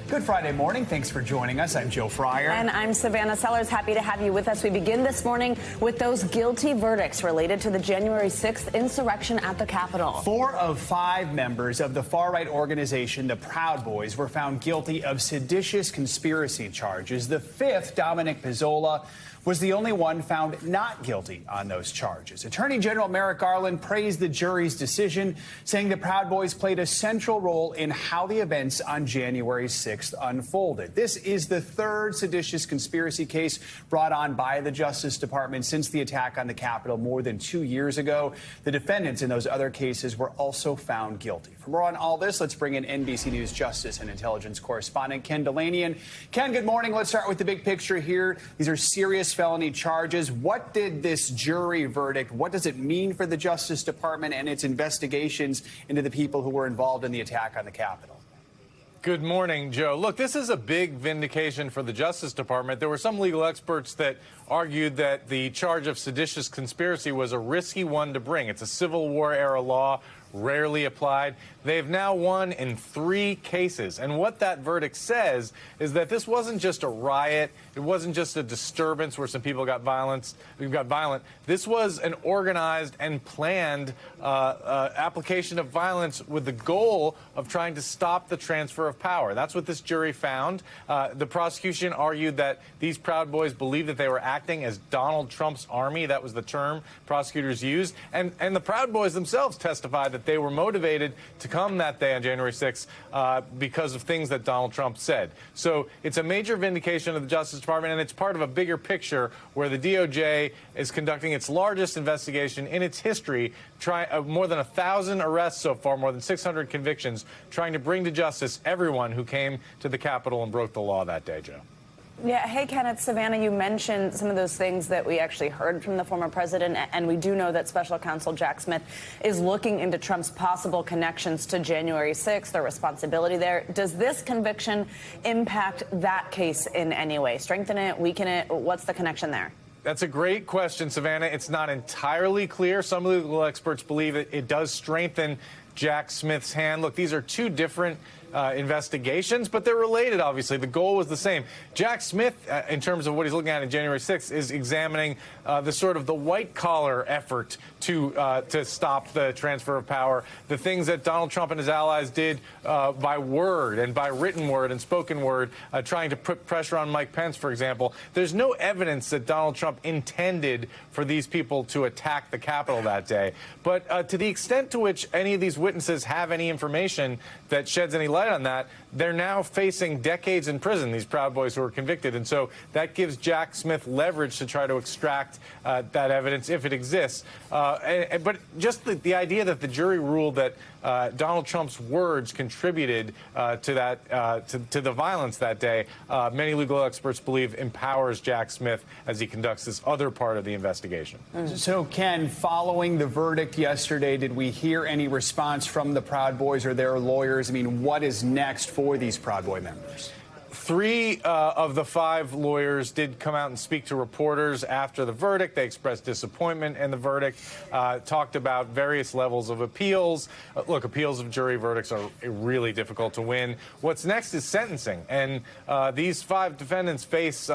Good Friday morning. Thanks for joining us. I'm Joe Fryer. And I'm Savannah Sellers. Happy to have you with us. We begin this morning with those guilty verdicts related to the January 6th insurrection at the Capitol. 4 of 5 members of the far-right organization, the Proud Boys, were found guilty of seditious conspiracy charges. The 5th, Dominic Pizzola, was the only one found not guilty on those charges. Attorney General Merrick Garland praised the jury's decision, saying the Proud Boys played a central role in how the events on January 6th unfolded. This is the 3rd seditious conspiracy case brought on by the Justice Department since the attack on the Capitol more than 2 years ago. The defendants in those other cases were also found guilty. For more on all this, let's bring in NBC News Justice and Intelligence correspondent Ken Delaney. Ken, good morning. Let's start with the big picture here. These are serious felony charges. What did this jury verdict, what does it mean for the Justice Department and its investigations into the people who were involved in the attack on the Capitol? Good morning, Joe. Look, this is a big vindication for the Justice Department. There were some legal experts that argued that the charge of seditious conspiracy was a risky one to bring. It's a Civil War era law, rarely applied. They've now won in 3 cases. And what that verdict says is that this wasn't just a riot. It wasn't just a disturbance where some people got violent. This was an organized and planned application of violence with the goal of trying to stop the transfer of power. That's what this jury found. The prosecution argued that these Proud Boys believed that they were acting as Donald Trump's army. That was the term prosecutors used. And the Proud Boys themselves testified that they were motivated to come that day on January 6th because of things that Donald Trump said. So it's a major vindication of the Justice Department, and it's part of a bigger picture where the DOJ is conducting its largest investigation in its history, more than 1,000 arrests so far, more than 600 convictions, trying to bring to justice everyone who came to the Capitol and broke the law that day, Joe. Yeah. Hey, Kenneth, Savannah, you mentioned some of those things that we actually heard from the former president, and we do know that Special Counsel Jack Smith is looking into Trump's possible connections to January 6th, their responsibility there. Does this conviction impact that case in any way? Strengthen it, weaken it? What's the connection there? That's a great question, Savannah. It's not entirely clear. Some legal experts believe it does strengthen Jack Smith's hand. Look, these are 2 different investigations, but they're related, obviously. The goal was the same. Jack Smith, in terms of what he's looking at in January 6th, is examining the white-collar effort to stop the transfer of power, the things that Donald Trump and his allies did by word and by written word and spoken word, trying to put pressure on Mike Pence, for example. There's no evidence that Donald Trump intended for these people to attack the Capitol that day. But to the extent to which any of these witnesses have any information that sheds any light on that, they're now facing decades in prison, these Proud Boys who are convicted. And so that gives Jack Smith leverage to try to extract that evidence if it exists. But just the idea that the jury ruled that Donald Trump's words contributed to the violence that day, many legal experts believe empowers Jack Smith as he conducts this other part of the investigation. So, Ken, following the verdict yesterday, did we hear any response from the Proud Boys or their lawyers? I mean, what is next for these Proud Boy members? 3 of the 5 lawyers did come out and speak to reporters after the verdict. They expressed disappointment in the verdict, talked about various levels of appeals. Look, appeals of jury verdicts are really difficult to win. What's next is sentencing. And these 5 defendants face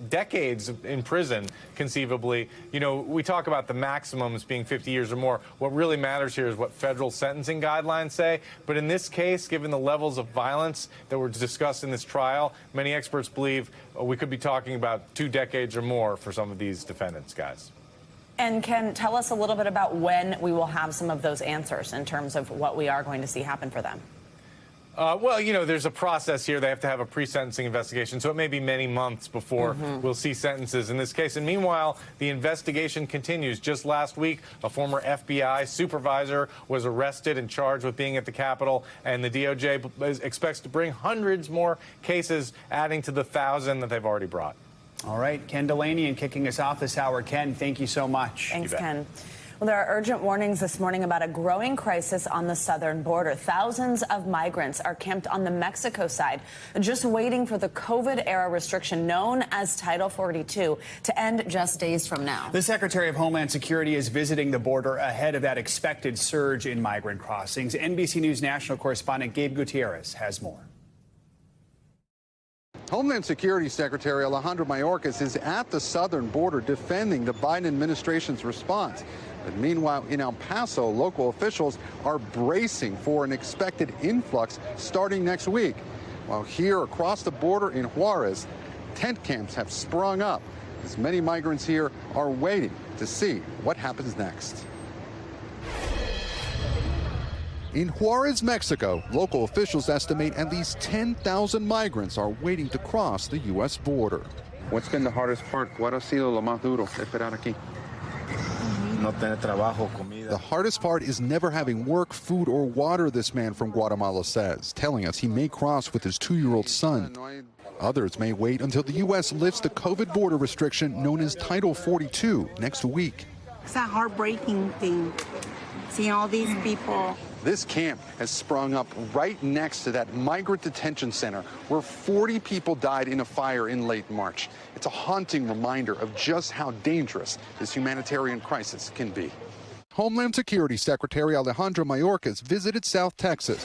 decades in prison, conceivably. You know, we talk about the maximums being 50 years or more. What really matters here is what federal sentencing guidelines say. But in this case, given the levels of violence that were discussed in this trial, many experts believe we could be talking about 2 decades or more for some of these defendants, guys. And Ken, tell us a little bit about when we will have some of those answers in terms of what we are going to see happen for them. Well, you know, there's a process here. They have to have a pre-sentencing investigation, so it may be many months before we'll see sentences in this case. And meanwhile, the investigation continues. Just last week, a former FBI supervisor was arrested and charged with being at the Capitol, and the DOJ expects to bring hundreds more cases, adding to the 1,000 that they've already brought. All right, Ken Delaney, and kicking us off this hour. Ken, thank you so much. Thanks, Ken. Well, there are urgent warnings this morning about a growing crisis on the southern border. Thousands of migrants are camped on the Mexico side, just waiting for the COVID-era restriction known as Title 42 to end just days from now. The Secretary of Homeland Security is visiting the border ahead of that expected surge in migrant crossings. NBC News national correspondent Gabe Gutierrez has more. Homeland Security Secretary Mayorkas is at the southern border defending the Biden administration's response. But meanwhile, in El Paso, local officials are bracing for an expected influx starting next week. While here across the border in Juarez, tent camps have sprung up as many migrants here are waiting to see what happens next. In Juarez, Mexico, local officials estimate at least 10,000 migrants are waiting to cross the U.S. border. What's been the hardest part? ¿Cuál ha sido lo más duro de esperar aquí? No tener trabajo, comida. The hardest part is never having work, food, or water, this man from Guatemala says, telling us he may cross with his 2-year-old son. Others may wait until the U.S. lifts the COVID border restriction known as Title 42 next week. It's a heartbreaking thing, seeing all these people. This camp has sprung up right next to that migrant detention center where 40 people died in a fire in late March. It's a haunting reminder of just how dangerous this humanitarian crisis can be. Homeland Security Secretary Mayorkas visited South Texas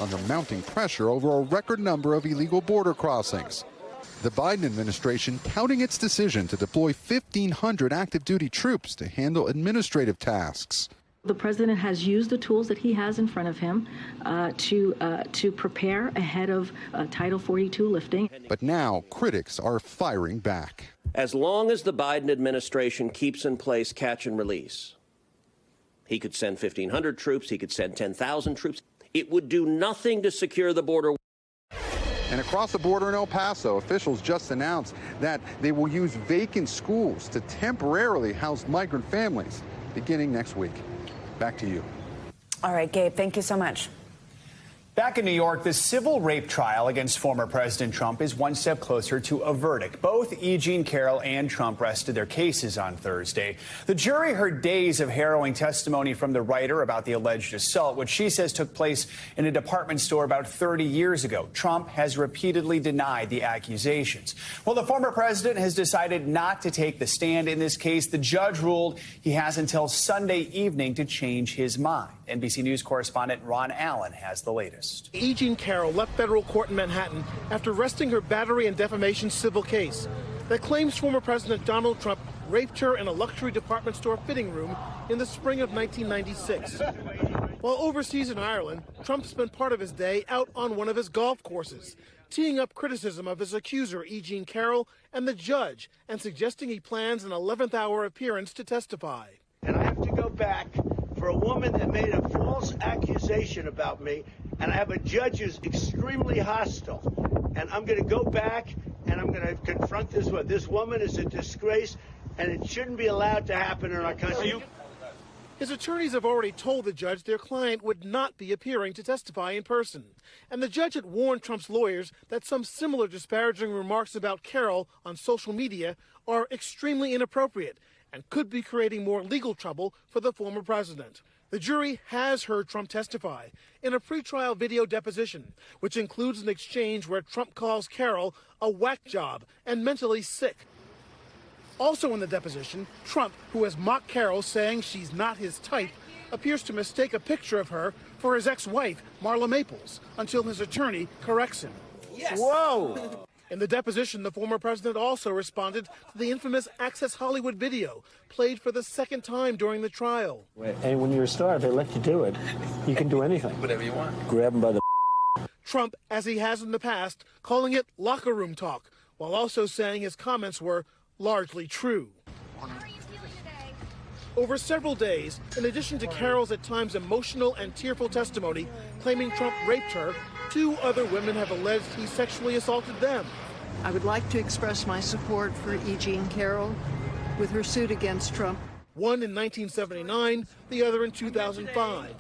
under mounting pressure over a record number of illegal border crossings. The Biden administration touting its decision to deploy 1,500 active duty troops to handle administrative tasks. The president has used the tools that he has in front of him to prepare ahead of Title 42 lifting. But now critics are firing back. As long as the Biden administration keeps in place catch and release, he could send 1,500 troops, he could send 10,000 troops. It would do nothing to secure the border. And across the border in El Paso, officials just announced that they will use vacant schools to temporarily house migrant families beginning next week. Back to you. All right, Gabe, thank you so much. Back in New York, the civil rape trial against former President Trump is one step closer to a verdict. Both E. Jean Carroll and Trump rested their cases on Thursday. The jury heard days of harrowing testimony from the writer about the alleged assault, which she says took place in a department store about 30 years ago. Trump has repeatedly denied the accusations. Well, the former president has decided not to take the stand in this case. The judge ruled he has until Sunday evening to change his mind. NBC News correspondent Ron Allen has the latest. E. Jean Carroll left federal court in Manhattan after resting her battery and defamation civil case that claims former President Donald Trump raped her in a luxury department store fitting room in the spring of 1996. While overseas in Ireland, Trump spent part of his day out on one of his golf courses, teeing up criticism of his accuser, E. Jean Carroll, and the judge, and suggesting he plans an 11th hour appearance to testify. And I have to go back for a woman that made a false accusation about me, and I have a judge who's extremely hostile. And I'm going to go back and I'm going to confront this woman. This woman is a disgrace, and it shouldn't be allowed to happen in our country. His attorneys have already told the judge their client would not be appearing to testify in person. And the judge had warned Trump's lawyers that some similar disparaging remarks about Carroll on social media are extremely inappropriate and could be creating more legal trouble for the former president. The jury has heard Trump testify in a pretrial video deposition, which includes an exchange where Trump calls Carroll a whack job and mentally sick. Also in the deposition, Trump, who has mocked Carroll saying she's not his type, appears to mistake a picture of her for his ex-wife, Marla Maples, until his attorney corrects him. Yes. Whoa! In the deposition, the former president also responded to the infamous Access Hollywood video, played for the second time during the trial. And when you're a star, they let you do it. You can do anything. Whatever you want. Grab them by the Trump, as he has in the past, calling it locker room talk, while also saying his comments were largely true. How are you feeling today? Over several days, in addition to Carroll's at times emotional and tearful testimony claiming Trump raped her, 2 other women have alleged he sexually assaulted them. I would like to express my support for E. Jean Carroll with her suit against Trump. One in 1979, the other in 2005.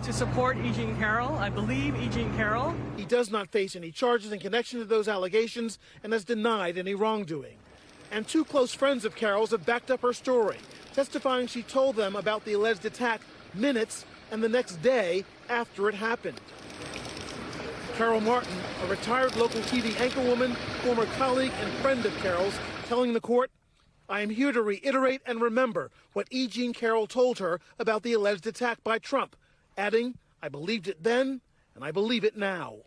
To support E. Jean Carroll, I believe E. Jean Carroll. He does not face any charges in connection to those allegations and has denied any wrongdoing. And 2 close friends of Carroll's have backed up her story, testifying she told them about the alleged attack minutes and the next day after it happened. Carol Martin, a retired local TV anchorwoman, former colleague and friend of Carol's, telling the court, "I am here to reiterate and remember what E. Jean Carroll told her about the alleged attack by Trump," adding, "I believed it then, and I believe it now."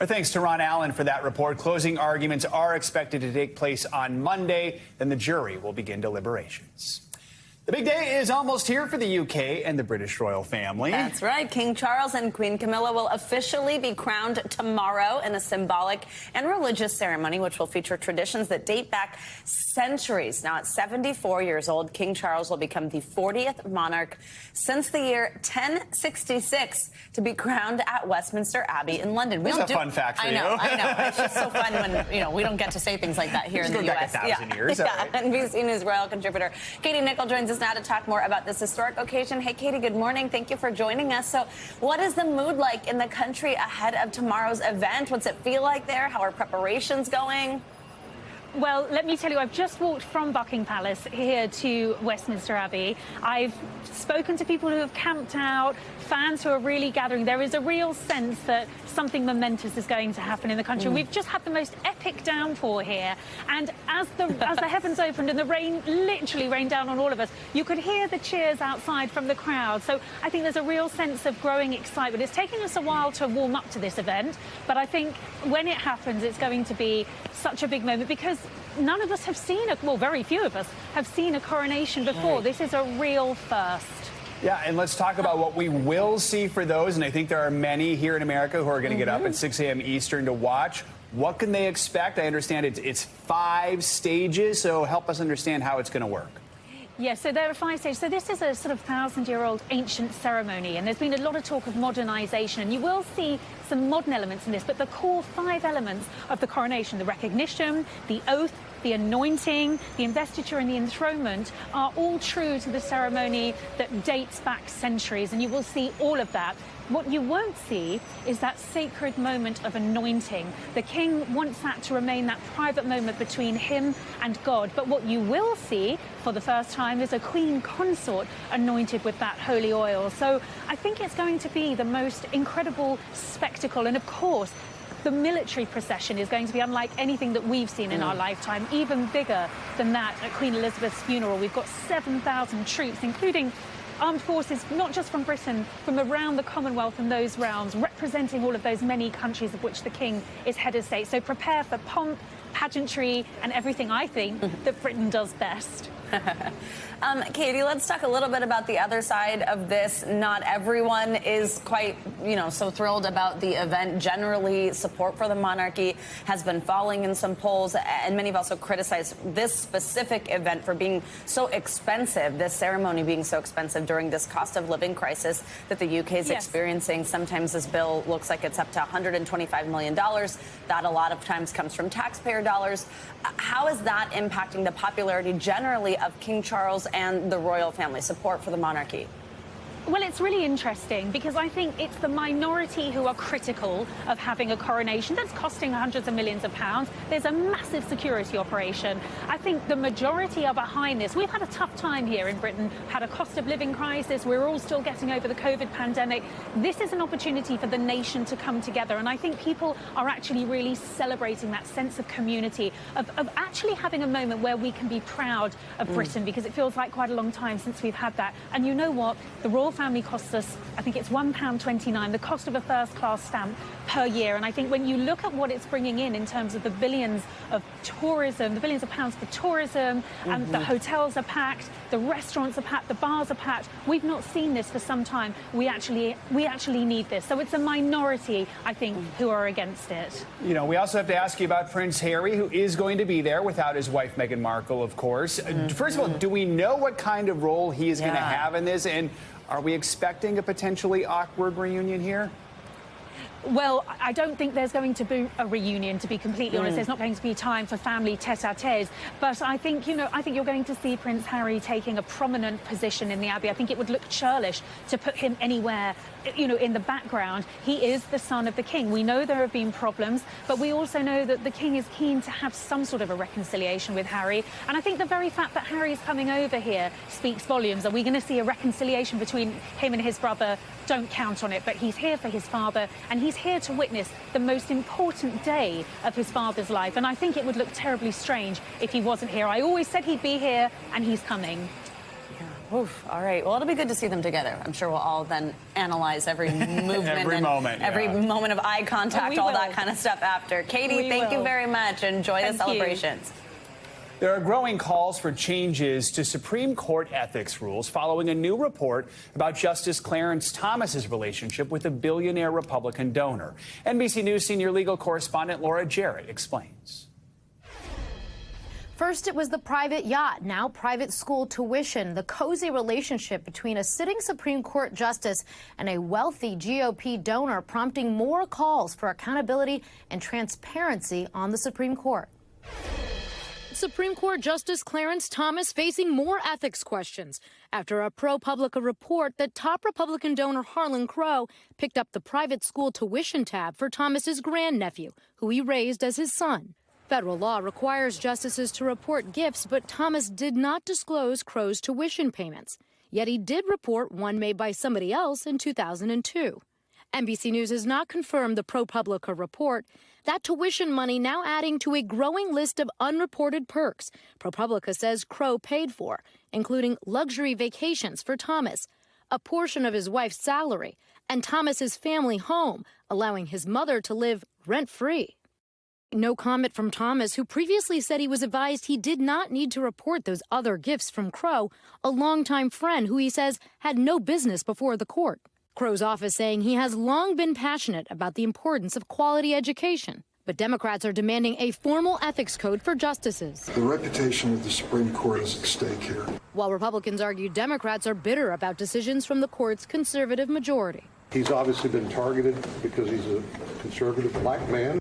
Our thanks to Ron Allen for that report. Closing arguments are expected to take place on Monday. Then the jury will begin deliberations. The big day is almost here for the UK and the British royal family. That's right. King Charles and Queen Camilla will officially be crowned tomorrow in a symbolic and religious ceremony, which will feature traditions that date back centuries. Now, at 74 years old, King Charles will become the 40th monarch since the year 1066 to be crowned at Westminster Abbey in London. That's a fun fact for you. I know. It's just so fun when, we don't get to say things like that here in the U.S. Back 1,000 years. Yeah. NBC News royal contributor Katie Nichol joins us now to talk more about this historic occasion. Hey, Katie, good morning. Thank you for joining us. So what is the mood like in the country ahead of tomorrow's event? What's it feel like there? How are preparations going? Well, let me tell you, I've just walked from Buckingham Palace here to Westminster Abbey. I've spoken to people who have camped out, fans who are really gathering. There is a real sense that something momentous is going to happen in the country. We've just had the most epic downpour here, and as the heavens opened and the rain literally rained down on all of us, you could hear the cheers outside from the crowd. So I think there's a real sense of growing excitement. It's taken us a while to warm up to this event, but I think when it happens, it's going to be such a big moment because none of us have seen very few of us have seen a coronation before. This is a real first. Yeah, and let's talk about what we will see for those. And I think there are many here in America who are going to get up at 6 a.m. Eastern to watch. What can they expect? I understand it's 5 stages, so help us understand how it's going to work. Yes, so there are 5 stages. So this is a sort of 1,000-year-old ancient ceremony, and there's been a lot of talk of modernization, and you will see some modern elements in this, but the core 5 elements of the coronation, the recognition, the oath, the anointing, the investiture and the enthronement are all true to the ceremony that dates back centuries, and you will see all of that. What you won't see is that sacred moment of anointing. The king wants that to remain that private moment between him and God. But what you will see for the first time is a queen consort anointed with that holy oil. So I think it's going to be the most incredible spectacle. And of course, the military procession is going to be unlike anything that we've seen in our lifetime, even bigger than that at Queen Elizabeth's funeral. We've got 7,000 troops, including armed forces, not just from Britain, from around the Commonwealth and those realms, representing all of those many countries of which the king is head of state. So prepare for pomp, pageantry, and everything I think that Britain does best. Katie, let's talk a little bit about the other side of this. Not everyone is quite, so thrilled about the event. Generally, support for the monarchy has been falling in some polls, and many have also criticized this specific event for being so expensive, this ceremony being so expensive during this cost of living crisis that the UK is experiencing. Sometimes this bill looks like it's up to $125 million. That a lot of times comes from taxpayer dollars. How is that impacting the popularity generally of King Charles and the royal family, support for the monarchy? Well, it's really interesting because I think it's the minority who are critical of having a coronation that's costing hundreds of millions of pounds. There's a massive security operation. I think the majority are behind this. We've had a tough time here in Britain, had a cost of living crisis. We're all still getting over the COVID pandemic. This is an opportunity for the nation to come together. And I think people are actually really celebrating that sense of community, of actually having a moment where we can be proud of Britain, because it feels like quite a long time since we've had that. And you know what? The royal family costs us, I think it's £1.29, the cost of a first-class stamp per year. And I think when you look at what it's bringing in terms of the billions of tourism, the billions of pounds for tourism, and the hotels are packed, the restaurants are packed, the bars are packed. We've not seen this for some time. We actually need this. So it's a minority, I think, who are against it. We also have to ask you about Prince Harry, who is going to be there without his wife, Meghan Markle, of course. First of all, do we know what kind of role he is going to have in this? And are we expecting a potentially awkward reunion here? Well, I don't think there's going to be a reunion, to be completely honest. There's not going to be time for family tete-a-tetes. But I think, I think you're going to see Prince Harry taking a prominent position in the Abbey. I think it would look churlish to put him anywhere, in the background. He is the son of the king. We know there have been problems, but we also know that the king is keen to have some sort of a reconciliation with Harry. And I think the very fact that Harry is coming over here speaks volumes. Are we going to see a reconciliation between him and his brother? Don't count on it. But he's here for his father, and he's here to witness the most important day of his father's life. And I think it would look terribly strange if he wasn't here. I always said he'd be here, and he's coming. Oof, all right. Well, it'll be good to see them together. I'm sure we'll all then analyze every movement, every moment of eye contact, all that kind of stuff after. Katie, thank you very much. Enjoy the celebrations. There are growing calls for changes to Supreme Court ethics rules following a new report about Justice Clarence Thomas's relationship with a billionaire Republican donor. NBC News senior legal correspondent Laura Jarrett explains. First, it was the private yacht, now private school tuition, the cozy relationship between a sitting Supreme Court justice and a wealthy GOP donor, prompting more calls for accountability and transparency on the Supreme Court. Supreme Court Justice Clarence Thomas facing more ethics questions after a ProPublica report that top Republican donor Harlan Crow picked up the private school tuition tab for Thomas's grandnephew, who he raised as his son. Federal law requires justices to report gifts, but Thomas did not disclose Crow's tuition payments. Yet he did report one made by somebody else in 2002. NBC News has not confirmed the ProPublica report. That tuition money now adding to a growing list of unreported perks ProPublica says Crow paid for, including luxury vacations for Thomas, a portion of his wife's salary, and Thomas's family home, allowing his mother to live rent-free. No comment from Thomas, who previously said he was advised he did not need to report those other gifts from Crow, a longtime friend who he says had no business before the court. Crow's office saying he has long been passionate about the importance of quality education. But Democrats are demanding a formal ethics code for justices. The reputation of the Supreme Court is at stake here. While Republicans argue Democrats are bitter about decisions from the court's conservative majority. He's obviously been targeted because he's a conservative black man.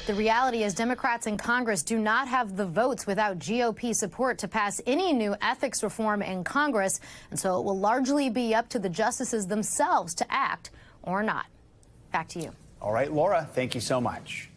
The reality is Democrats in Congress do not have the votes without GOP support to pass any new ethics reform in Congress, and so it will largely be up to the justices themselves to act or not. Back to you. All right, Laura, thank you so much.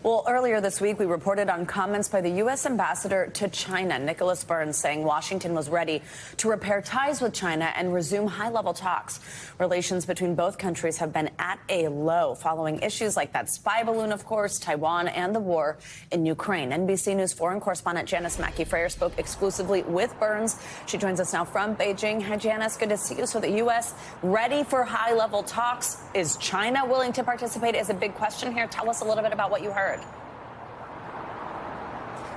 Well, earlier this week, we reported on comments by the U.S. ambassador to China, Nicholas Burns, saying Washington was ready to repair ties with China and resume high-level talks. Relations between both countries have been at a low following issues like that spy balloon, of course, Taiwan, and the war in Ukraine. NBC News foreign correspondent Janice Mackey-Freyer spoke exclusively with Burns. She joins us now from Beijing. Hi, Janice. Good to see you. So the U.S. ready for high-level talks. Is China willing to participate is a big question here. Tell us a little bit about what you heard.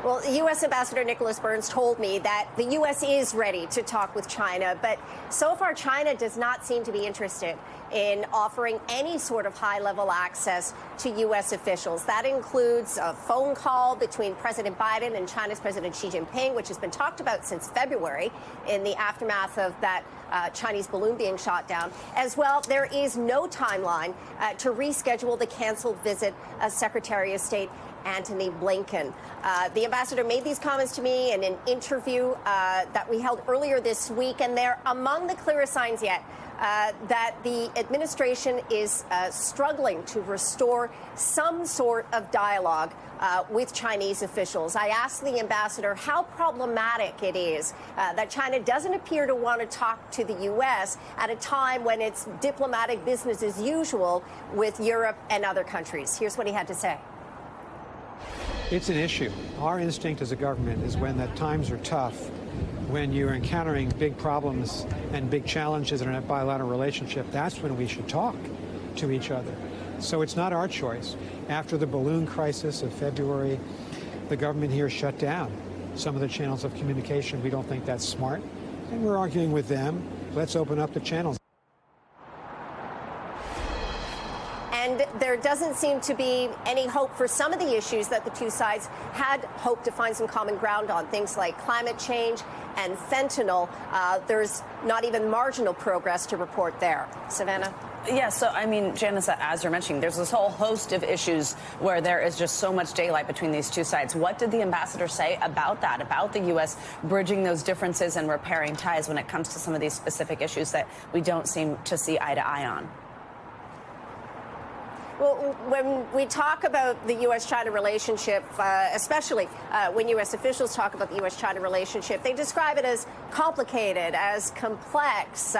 Well, U.S. Ambassador Nicholas Burns told me that the U.S. is ready to talk with China, but so far China does not seem to be interested in offering any sort of high-level access to U.S. officials. That includes a phone call between President Biden and China's President Xi Jinping, which has been talked about since February in the aftermath of that Chinese balloon being shot down. As well, there is no timeline to reschedule the canceled visit of Secretary of State Antony Blinken. The ambassador made these comments to me in an interview that we held earlier this week, and they're among the clearest signs yet that the administration is struggling to restore some sort of dialogue with Chinese officials. I asked the ambassador how problematic it is that China doesn't appear to want to talk to the U.S. at a time when it's diplomatic business as usual with Europe and other countries. Here's what he had to say. It's an issue. Our instinct as a government is when the times are tough, when you're encountering big problems and big challenges in a bilateral relationship, that's when we should talk to each other. So it's not our choice. After the balloon crisis of February, the government here shut down some of the channels of communication. We don't think that's smart. And we're arguing with them. Let's open up the channels. And there doesn't seem to be any hope for some of the issues that the two sides had hoped to find some common ground on, things like climate change and fentanyl. There's not even marginal progress to report there. Savannah? Yeah, so, I mean, Janice, as you're mentioning, there's this whole host of issues where there is just so much daylight between these two sides. What did the ambassador say about that, about the U.S. bridging those differences and repairing ties when it comes to some of these specific issues that we don't seem to see eye to eye on? Well, when we talk about the U.S.-China relationship, especially when U.S. officials talk about the U.S.-China relationship, they describe it as complicated, as complex,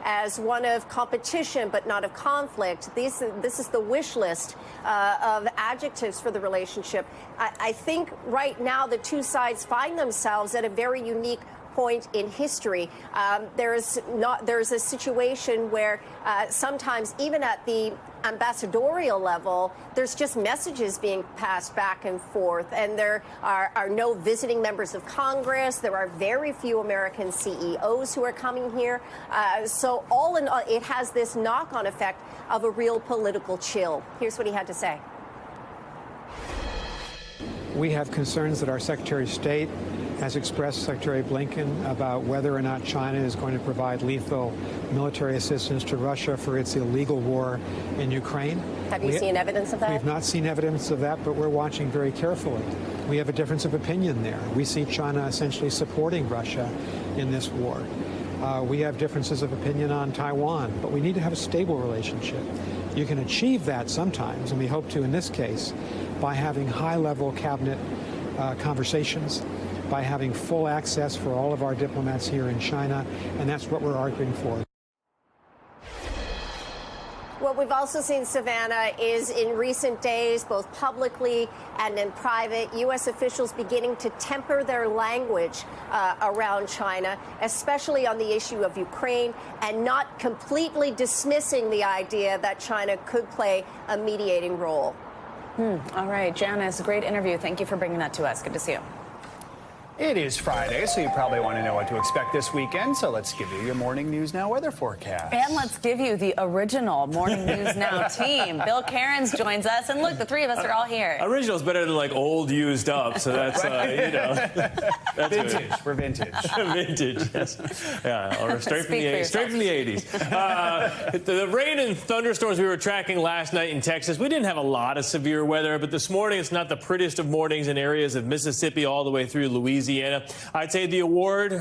as one of competition but not of conflict. This is the wish list of adjectives for the relationship. I think right now the two sides find themselves at a very unique point in history. There's a situation where sometimes even at the ambassadorial level, there's just messages being passed back and forth, and there are no visiting members of Congress. There are very few American CEOs who are coming here. So all in all, it has this knock-on effect of a real political chill. Here's what he had to say. We have concerns that our Secretary of State has expressed, Secretary Blinken, about whether or not China is going to provide lethal military assistance to Russia for its illegal war in Ukraine. Have you seen evidence of that? We've not seen evidence of that, but we're watching very carefully. We have a difference of opinion there. We see China essentially supporting Russia in this war. We have differences of opinion on Taiwan, but we need to have a stable relationship. You can achieve that sometimes, and we hope to in this case, by having high-level cabinet conversations, by having full access for all of our diplomats here in China, and that's what we're arguing for. What we've also seen, Savannah, is in recent days, both publicly and in private, U.S. officials beginning to temper their language around China, especially on the issue of Ukraine, and not completely dismissing the idea that China could play a mediating role. All right, Janice, great interview. Thank you for bringing that to us. Good to see you. It is Friday, so you probably want to know what to expect this weekend. So let's give you your Morning News Now weather forecast. And let's give you the original Morning News Now team. Bill Cairns joins us. And look, the three of us are all here. Original's better than like old used up. So that's, you know. That's vintage. We're vintage. Vintage, yes. Yeah, or straight from the 80s. The rain and thunderstorms we were tracking last night in Texas, we didn't have a lot of severe weather, but this morning it's not the prettiest of mornings in areas of Mississippi all the way through Louisiana. I'd say the award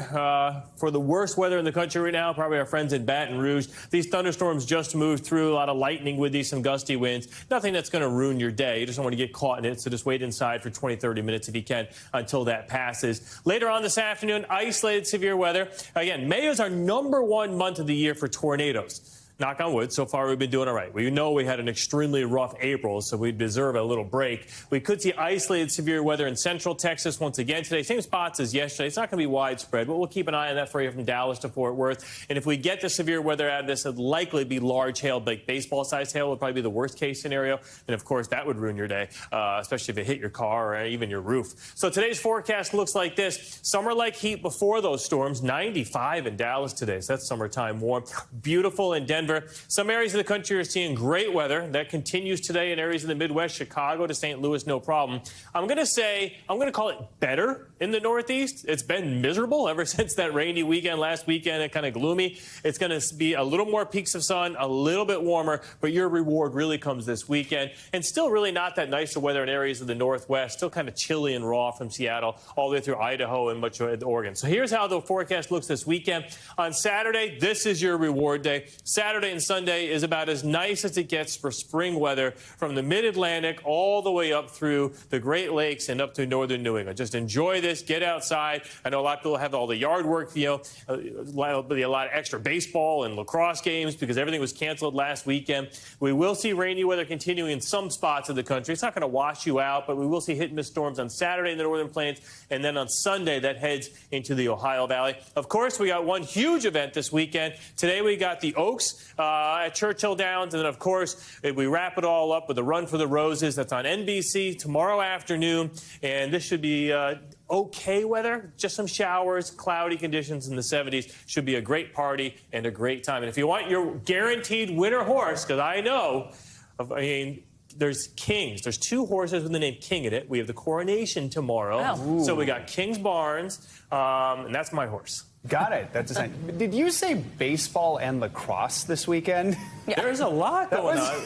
for the worst weather in the country right now, probably our friends in Baton Rouge. These thunderstorms just moved through, a lot of lightning with these, some gusty winds. Nothing that's going to ruin your day. You just don't want to get caught in it, so just wait inside for 20, 30 minutes if you can until that passes. Later on this afternoon, isolated severe weather. Again, May is our #1 month of the year for tornadoes. Knock on wood, so far we've been doing all right. We know we had an extremely rough April, so we deserve a little break. We could see isolated severe weather in central Texas once again today. Same spots as yesterday. It's not going to be widespread, but we'll keep an eye on that for you from Dallas to Fort Worth. And if we get the severe weather out of this, it'll likely be large hail, like baseball-sized hail would probably be the worst-case scenario. And, of course, that would ruin your day, especially if it hit your car or even your roof. So today's forecast looks like this. Summer-like heat before those storms, 95 in Dallas today. So that's summertime warm. Beautiful in Denver. Some areas of the country are seeing great weather. That continues today in areas in the Midwest, Chicago to St. Louis, no problem. I'm going to call it better in the Northeast. It's been miserable ever since that rainy weekend last weekend and kind of gloomy. It's going to be a little more peaks of sun, a little bit warmer, but your reward really comes this weekend. And still really not that nice of weather in areas of the Northwest, still kind of chilly and raw from Seattle all the way through Idaho and much of Oregon. So here's how the forecast looks this weekend. On Saturday, this is your reward day. Saturday and Sunday is about as nice as it gets for spring weather from the mid-Atlantic all the way up through the Great Lakes and up to northern New England. Just enjoy this. Get outside. I know a lot of people have all the yard work, there'll be a lot of extra baseball and lacrosse games because everything was canceled last weekend. We will see rainy weather continuing in some spots of the country. It's not going to wash you out, but we will see hit-and-miss storms on Saturday in the northern plains, and then on Sunday that heads into the Ohio Valley. Of course, we got one huge event this weekend. Today we got the Oaks at Churchill Downs, and then, of course, we wrap it all up with the Run for the Roses. That's on NBC tomorrow afternoon, and this should be okay weather, just some showers, cloudy conditions in the 70s. Should be a great party and a great time. And if you want your guaranteed winner horse, because I know, there's Kings. There's two horses with the name King in it. We have the coronation tomorrow. Oh. So we got King's Barnes, and that's my horse. Got it. That's a sign. Did you say baseball and lacrosse this weekend? Yeah. There's a lot going on.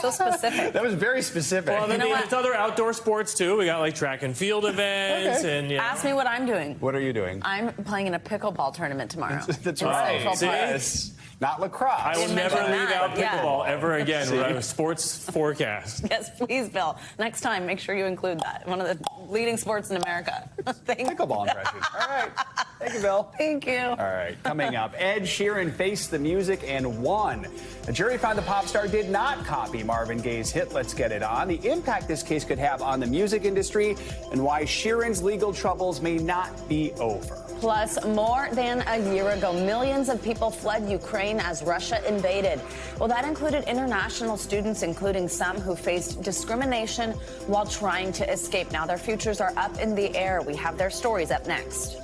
So specific. That was very specific. Well, then there's other outdoor sports, too. We got, like, track and field events. Okay. And, you know. Ask me what I'm doing. What are you doing? I'm playing in a pickleball tournament tomorrow. That's right. Yes. Not lacrosse. I will never leave out pickleball ever again. We're on a sports forecast. Yes, please, Bill. Next time, make sure you include that. One of the leading sports in America. Pickleball impression. All right. Thank you, Bill. Thank you. All right. Coming up, Ed Sheeran faced the music and won. A jury found the pop star did not copy Marvin Gaye's hit Let's Get It On, the impact this case could have on the music industry, and why Sheeran's legal troubles may not be over. Plus, more than a year ago, millions of people fled Ukraine as Russia invaded. Well, that included international students, including some who faced discrimination while trying to escape. Now their futures are up in the air. We have their stories up next.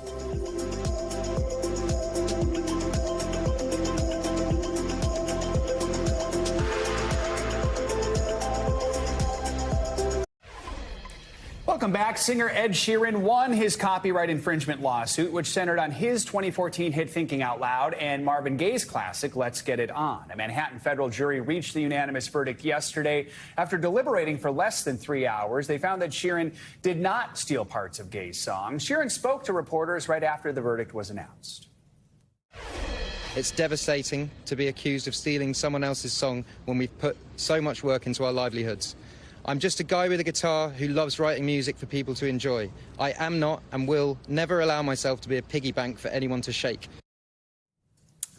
Welcome back. Singer Ed Sheeran won his copyright infringement lawsuit, which centered on his 2014 hit Thinking Out Loud and Marvin Gaye's classic Let's Get It On. A Manhattan federal jury reached the unanimous verdict yesterday. After deliberating for less than 3 hours, they found that Sheeran did not steal parts of Gaye's song. Sheeran spoke to reporters right after the verdict was announced. It's devastating to be accused of stealing someone else's song when we've put so much work into our livelihoods. I'm just a guy with a guitar who loves writing music for people to enjoy. I am not and will never allow myself to be a piggy bank for anyone to shake.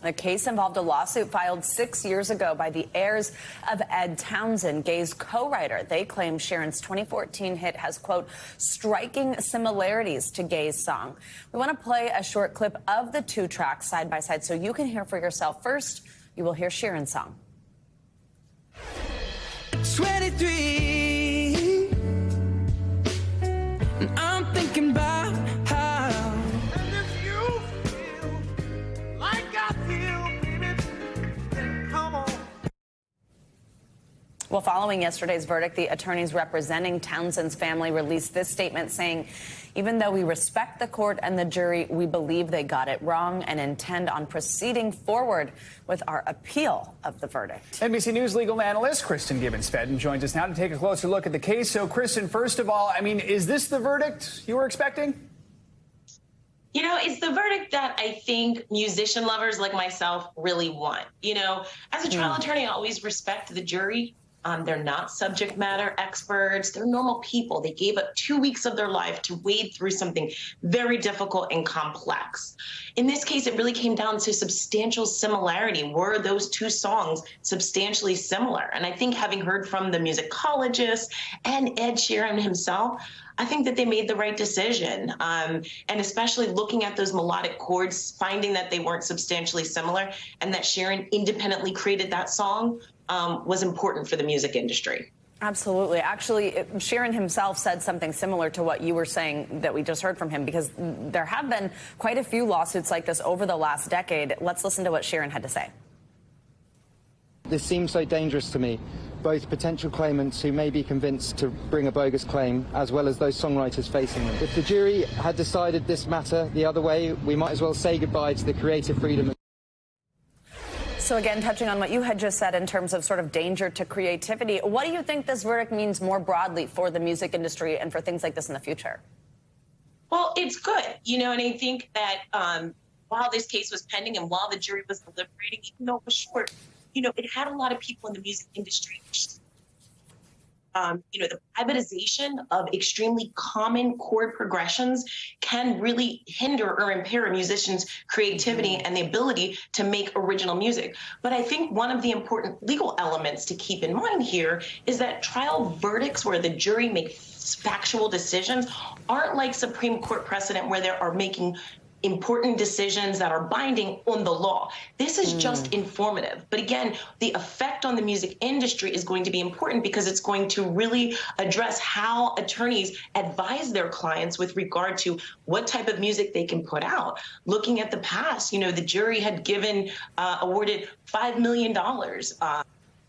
The case involved a lawsuit filed 6 years ago by the heirs of Ed Townsend, Gaye's co-writer. They claim Sheeran's 2014 hit has, quote, striking similarities to Gaye's song. We want to play a short clip of the two tracks side by side so you can hear for yourself. First, you will hear Sheeran's song. 23, and I'm thinking about how. And if you feel like I feel, baby, then come on. Well, following yesterday's verdict, the attorneys representing Townsend's family released this statement saying, even though we respect the court and the jury, we believe they got it wrong and intend on proceeding forward with our appeal of the verdict. NBC News legal analyst Kristen Gibbons-Fedden joins us now to take a closer look at the case. So, Kristen, first of all, I mean, is this the verdict you were expecting? You know, it's the verdict that I think musician lovers like myself really want. You know, as a trial attorney, I always respect the jury. They're not subject matter experts. They're normal people. They gave up 2 weeks of their life to wade through something very difficult and complex. In this case, it really came down to substantial similarity. Were those two songs substantially similar? And I think having heard from the musicologists and Ed Sheeran himself, I think that they made the right decision. And especially looking at those melodic chords, finding that they weren't substantially similar and that Sheeran independently created that song was important for the music industry. Absolutely. Actually, Sheeran himself said something similar to what you were saying that we just heard from him, because there have been quite a few lawsuits like this over the last decade. Let's listen to what Sheeran had to say. This seems so dangerous to me. Both potential claimants who may be convinced to bring a bogus claim, as well as those songwriters facing them. If the jury had decided this matter the other way, we might as well say goodbye to the creative freedom. So again, touching on what you had just said in terms of sort of danger to creativity, what do you think this verdict means more broadly for the music industry and for things like this in the future? Well, it's good, you know, and I think that while this case was pending and while the jury was deliberating, even though it was short, you know, it had a lot of people in the music industry. You know, the privatization of extremely common chord progressions can really hinder or impair a musician's creativity and the ability to make original music. But I think one of the important legal elements to keep in mind here is that trial verdicts where the jury makes factual decisions aren't like Supreme Court precedent where they are making important decisions that are binding on the law. This is just informative. But again, the effect on the music industry is going to be important because it's going to really address how attorneys advise their clients with regard to what type of music they can put out. Looking at the past, you know, the jury had awarded $5 million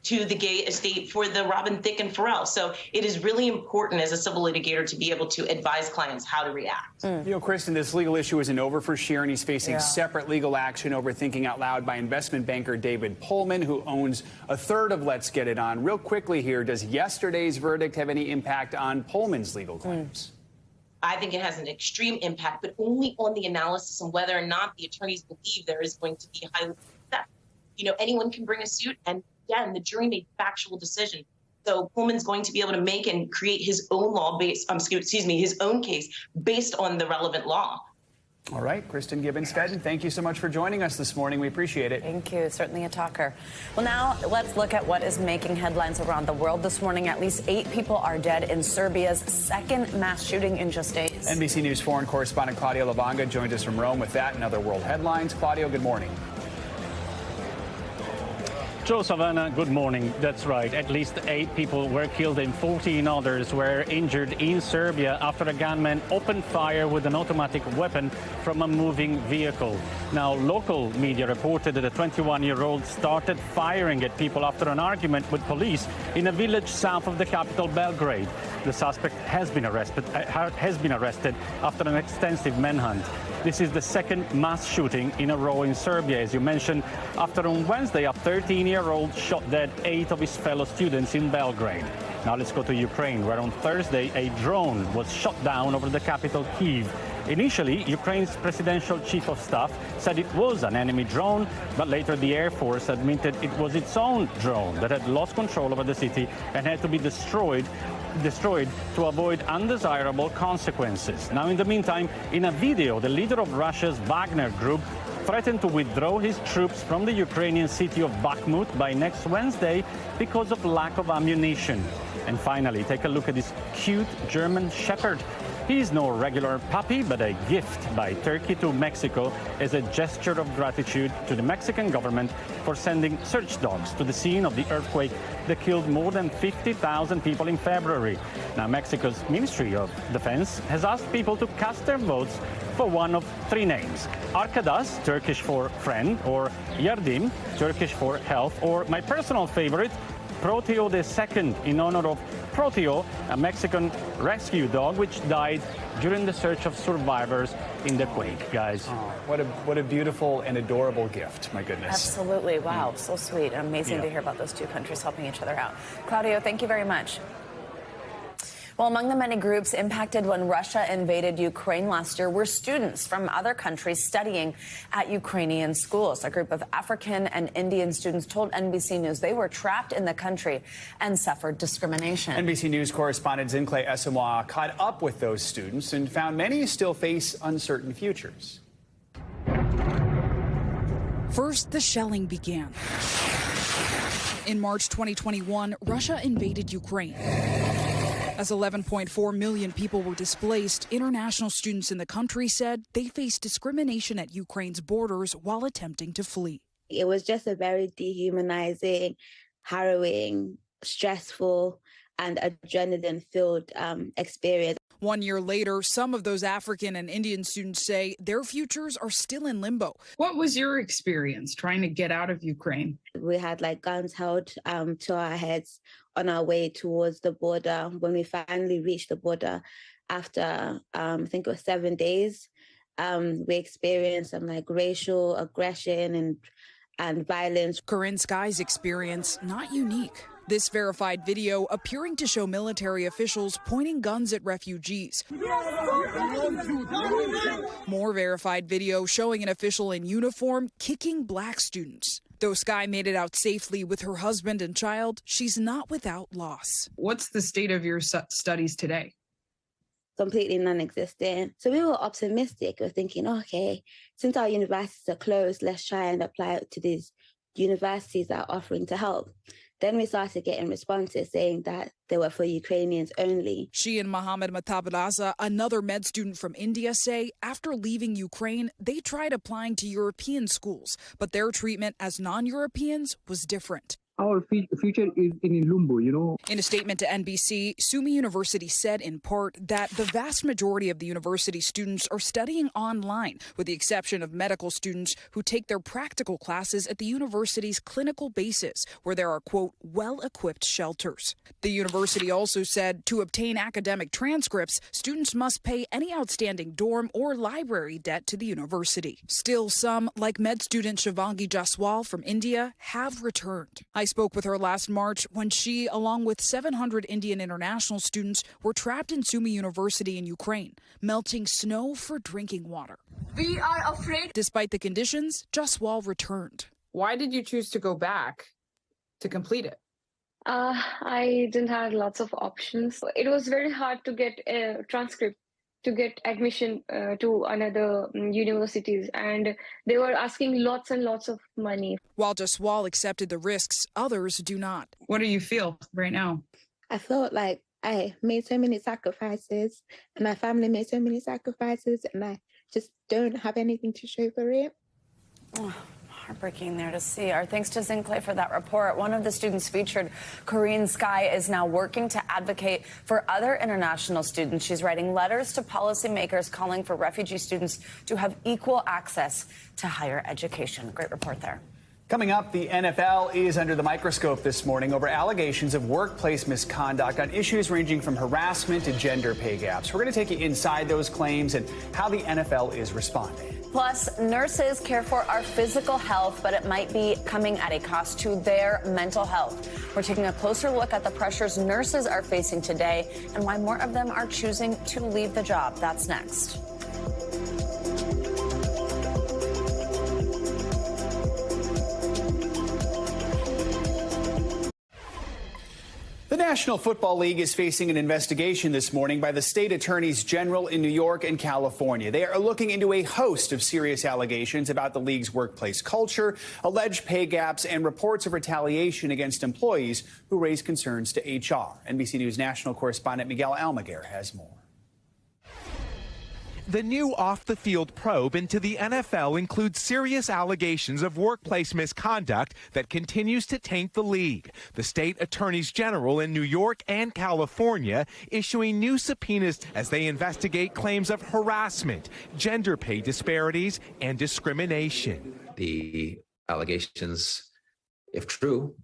to the gay estate for the Robin Thicke and Pharrell. So it is really important as a civil litigator to be able to advise clients how to react. You know, Kristen, this legal issue isn't over for Sheeran. He's facing separate legal action over Thinking Out Loud by investment banker David Pullman, who owns a third of Let's Get It On. Real quickly here, does yesterday's verdict have any impact on Pullman's legal claims? I think it has an extreme impact, but only on the analysis and whether or not the attorneys believe there is going to be highly success. You know, anyone can bring a suit, and again, the jury made factual decision. So Pullman's going to be able to make and create his own law based, his own case based on the relevant law. All right, Kristen Gibbons-Fedden, thank you so much for joining us this morning. We appreciate it. Thank you. Certainly a talker. Well, now let's look at what is making headlines around the world this morning. At least 8 people are dead in Serbia's second mass shooting in just days. NBC News foreign correspondent Claudio Lavanga joins us from Rome with that and other world headlines. Claudio, good morning. Joe, Savannah, good morning. That's right. At least 8 people were killed and 14 others were injured in Serbia after a gunman opened fire with an automatic weapon from a moving vehicle. Now, local media reported that a 21-year-old started firing at people after an argument with police in a village south of the capital, Belgrade. The suspect has been arrested after an extensive manhunt. This is the second mass shooting in a row in Serbia, as you mentioned, after on Wednesday a 13-year-old shot dead 8 of his fellow students in Belgrade. Now let's go to Ukraine, where on Thursday a drone was shot down over the capital, Kyiv. Initially, Ukraine's presidential chief of staff said it was an enemy drone, but later the Air Force admitted it was its own drone that had lost control over the city and had to be destroyed to avoid undesirable consequences. Now, in the meantime, in a video, the leader of Russia's Wagner group threatened to withdraw his troops from the Ukrainian city of Bakhmut by next Wednesday because of lack of ammunition. And finally, take a look at this cute German shepherd. He is no regular puppy, but a gift by Turkey to Mexico as a gesture of gratitude to the Mexican government for sending search dogs to the scene of the earthquake that killed more than 50,000 people in February. Now, Mexico's Ministry of Defense has asked people to cast their votes for one of 3 names: Arkadas, Turkish for friend, or Yardim, Turkish for health, or my personal favorite, Proteo II, in honor of Proteo, a Mexican rescue dog which died during the search of survivors in the quake, guys. Oh, what a beautiful and adorable gift, my goodness. Absolutely. Wow, so sweet. Amazing to hear about those 2 countries helping each other out. Claudio, thank you very much. Well, among the many groups impacted when Russia invaded Ukraine last year were students from other countries studying at Ukrainian schools. A group of African and Indian students told NBC News they were trapped in the country and suffered discrimination. NBC News correspondent Zincle Esamoah caught up with those students and found many still face uncertain futures. First, the shelling began. In March 2021, Russia invaded Ukraine. As 11.4 million people were displaced, international students in the country said they faced discrimination at Ukraine's borders while attempting to flee. It was just a very dehumanizing, harrowing, stressful, and adrenaline-filled experience. 1 year later, some of those African and Indian students say their futures are still in limbo. What was your experience trying to get out of Ukraine? We had guns held to our heads on our way towards the border. When we finally reached the border after, I think it was 7 days, we experienced some racial aggression and violence. Corinne Skye's experience, not unique. This verified video appearing to show military officials pointing guns at refugees. More verified video showing an official in uniform kicking black students. Though Skye made it out safely with her husband and child, she's not without loss. What's the state of your studies today? Completely non-existent. So we were optimistic. We're thinking, okay, since our universities are closed, let's try and apply to these universities that are offering to help. Then we started getting responses saying that they were for Ukrainians only. She and Mohammed Matabaraza, another med student from India, say after leaving Ukraine, they tried applying to European schools, but their treatment as non-Europeans was different. our future is in limbo, you know. In a statement to NBC, Sumi University said in part that the vast majority of the university students are studying online, with the exception of medical students who take their practical classes at the university's clinical bases, where there are, quote, well-equipped shelters. The university also said to obtain academic transcripts, students must pay any outstanding dorm or library debt to the university. Still, some, like med student Shivangi Jaswal from India, have returned. I spoke with her last March when she, along with 700 Indian international students, were trapped in Sumi University in Ukraine, melting snow for drinking water. We are afraid. Despite the conditions, Jaswal returned. Why did you choose to go back to complete it? I didn't have lots of options. It was very hard to get a transcript, to get admission to another universities, and they were asking lots and lots of money. While Jaswal accepted the risks, others do not. What do you feel right now? I felt like I made so many sacrifices, and my family made so many sacrifices, and I just don't have anything to show for it. Oh, heartbreaking there to see. Our thanks to Zinkley for that report. One of the students featured, Corinne Sky, is now working to advocate for other international students. She's writing letters to policymakers calling for refugee students to have equal access to higher education. Great report there. Coming up, the NFL is under the microscope this morning over allegations of workplace misconduct on issues ranging from harassment to gender pay gaps. We're going to take you inside those claims and how the NFL is responding. Plus, nurses care for our physical health, but it might be coming at a cost to their mental health. We're taking a closer look at the pressures nurses are facing today and why more of them are choosing to leave the job. That's next. The National Football League is facing an investigation this morning by the state attorneys general in New York and California. They are looking into a host of serious allegations about the league's workplace culture, alleged pay gaps, and reports of retaliation against employees who raise concerns to HR. NBC News national correspondent Miguel Almaguer has more. The new off-the-field probe into the NFL includes serious allegations of workplace misconduct that continues to taint the league. The state attorneys general in New York and California issuing new subpoenas as they investigate claims of harassment, gender pay disparities, and discrimination. The allegations, if true,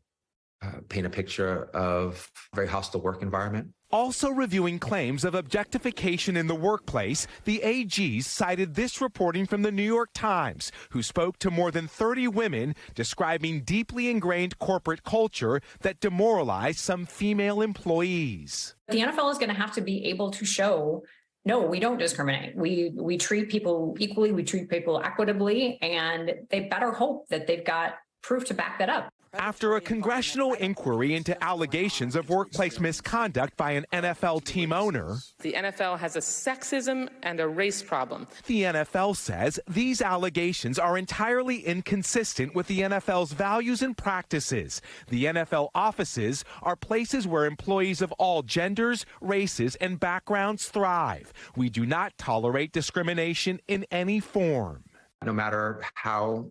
paint a picture of a very hostile work environment. Also reviewing claims of objectification in the workplace, the AGs cited this reporting from the New York Times, who spoke to more than 30 women describing deeply ingrained corporate culture that demoralized some female employees. The NFL is going to have to be able to show, no, we don't discriminate. We treat people equally, we treat people equitably, and they better hope that they've got proof to back that up. After a congressional inquiry into allegations of workplace misconduct by an NFL team owner, the NFL has a sexism and a race problem. The NFL says these allegations are entirely inconsistent with the NFL's values and practices. The NFL offices are places where employees of all genders, races, and backgrounds thrive. We do not tolerate discrimination in any form. No matter how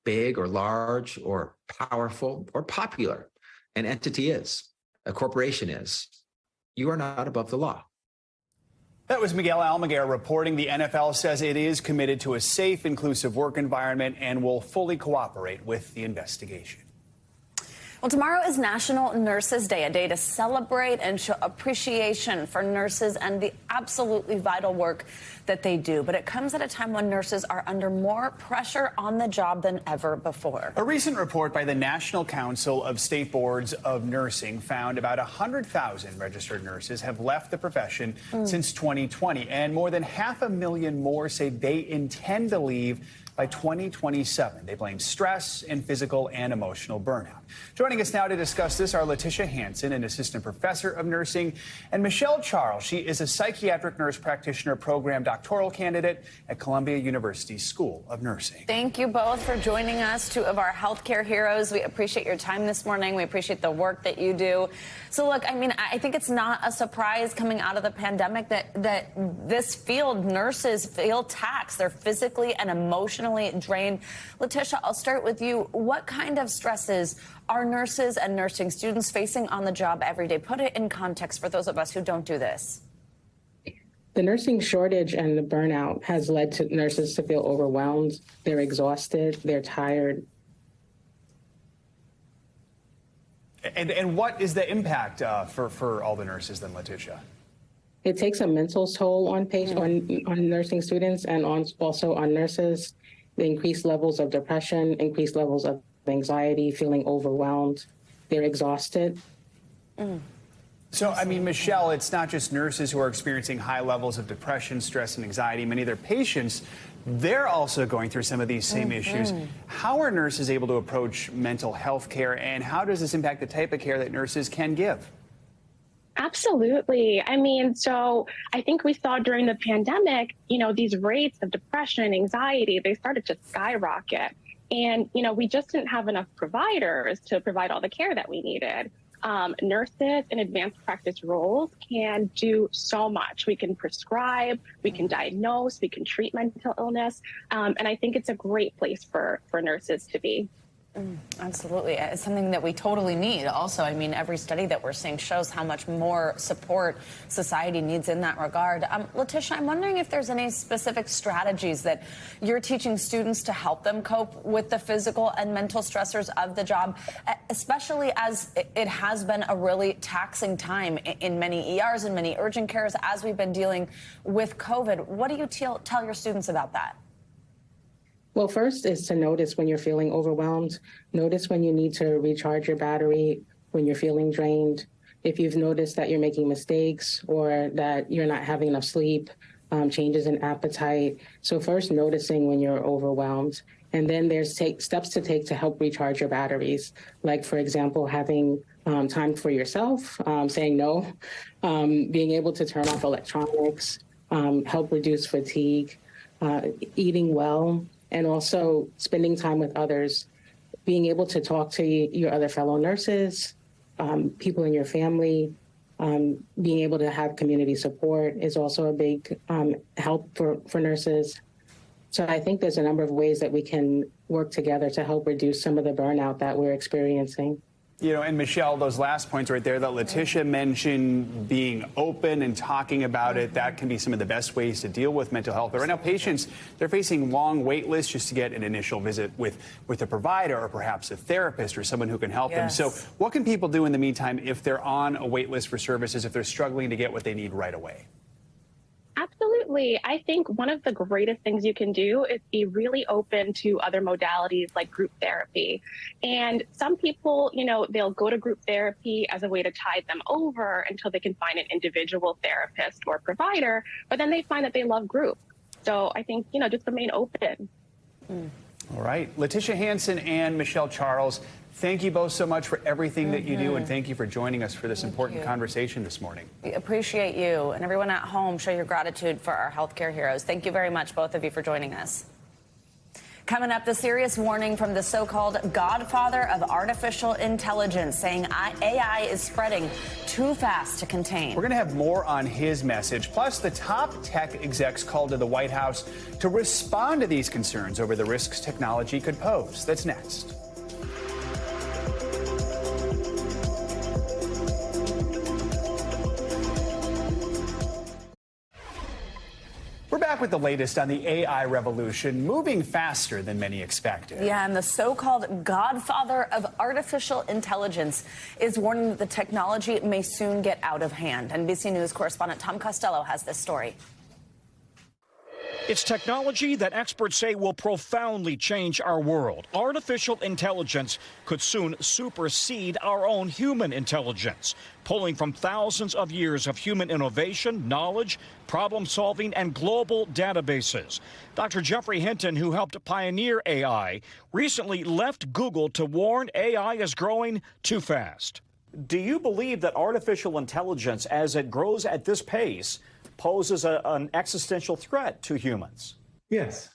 big or large or powerful or popular an entity is, a corporation is, you are not above the law. That was Miguel Almaguer reporting. The NFL says it is committed to a safe, inclusive work environment and will fully cooperate with the investigation. Well, tomorrow is National Nurses Day, a day to celebrate and show appreciation for nurses and the absolutely vital work that they do. But it comes at a time when nurses are under more pressure on the job than ever before. A recent report by the National Council of State Boards of Nursing found about 100,000 registered nurses have left the profession since 2020, and more than 500,000 more say they intend to leave by 2027. They blame stress and physical and emotional burnout. Joining us now to discuss this are Letitia Hansen, an assistant professor of nursing, and Michelle Charles. She is a psychiatric nurse practitioner program doctoral candidate at Columbia University School of Nursing. Thank you both for joining us, two of our healthcare heroes. We appreciate your time this morning. We appreciate the work that you do. So look, I mean, I think it's not a surprise coming out of the pandemic that this field, nurses feel taxed. They're physically and emotionally emotionally drained. Letitia, I'll start with you. What kind of stresses are nurses and nursing students facing on the job every day? Put it in context for those of us who don't do this. The nursing shortage and the burnout has led to nurses to feel overwhelmed. They're exhausted. They're tired. And what is the impact for all the nurses then, Letitia? It takes a mental toll on on nursing students and also on nurses. The increased levels of depression, increased levels of anxiety, feeling overwhelmed. They're exhausted. So, I mean, Michelle, it's not just nurses who are experiencing high levels of depression, stress, and anxiety. Many of their patients, they're also going through some of these same issues. How are nurses able to approach mental health care, and how does this impact the type of care that nurses can give? Absolutely. I mean, so I think we saw during the pandemic, these rates of depression, anxiety, they started to skyrocket. And, we just didn't have enough providers to provide all the care that we needed. Nurses in advanced practice roles can do so much. We can prescribe, we can diagnose, we can treat mental illness. And I think it's a great place for nurses to be. Absolutely. It's something that we totally need. Also, I mean, every study that we're seeing shows how much more support society needs in that regard. Letitia, I'm wondering if there's any specific strategies that you're teaching students to help them cope with the physical and mental stressors of the job, especially as it has been a really taxing time in many ERs and many urgent cares as we've been dealing with COVID. What do you tell your students about that? Well, first is to notice when you're feeling overwhelmed. Notice when you need to recharge your battery, when you're feeling drained. If you've noticed that you're making mistakes or that you're not having enough sleep, changes in appetite. So first noticing when you're overwhelmed. And then there's steps to take to help recharge your batteries. Like, for example, having time for yourself, saying no, being able to turn off electronics, help reduce fatigue, eating well, and also spending time with others, being able to talk to your other fellow nurses, people in your family, being able to have community support is also a big help for nurses. So I think there's a number of ways that we can work together to help reduce some of the burnout that we're experiencing. And Michelle, those last points right there that Letitia mentioned, being open and talking about it, that can be some of the best ways to deal with mental health. But right now, patients, they're facing long wait lists just to get an initial visit with a provider or perhaps a therapist or someone who can help them. So what can people do in the meantime if they're on a wait list for services, if they're struggling to get what they need right away? Absolutely. I think one of the greatest things you can do is be really open to other modalities like group therapy. And some people, they'll go to group therapy as a way to tide them over until they can find an individual therapist or provider, but then they find that they love group. So I think, just remain open. All right. Letitia Hansen and Michelle Charles, thank you both so much for everything that you do, and thank you for joining us for this important conversation this morning. We appreciate you, and everyone at home, show your gratitude for our healthcare heroes. Thank you very much, both of you, for joining us. Coming up, the serious warning from the so-called godfather of artificial intelligence, saying AI is spreading too fast to contain. We're going to have more on his message. Plus, the top tech execs called to the White House to respond to these concerns over the risks technology could pose. That's next. We're back with the latest on the AI revolution, moving faster than many expected. Yeah, and the so-called godfather of artificial intelligence is warning that the technology may soon get out of hand. NBC News correspondent Tom Costello has this story. It's technology that experts say will profoundly change our world. Artificial intelligence could soon supersede our own human intelligence, pulling from thousands of years of human innovation, knowledge, problem solving, and global databases. Dr. Jeffrey Hinton, who helped pioneer AI, recently left Google to warn AI is growing too fast. Do you believe that artificial intelligence, as it grows at this pace, poses an existential threat to humans? Yes,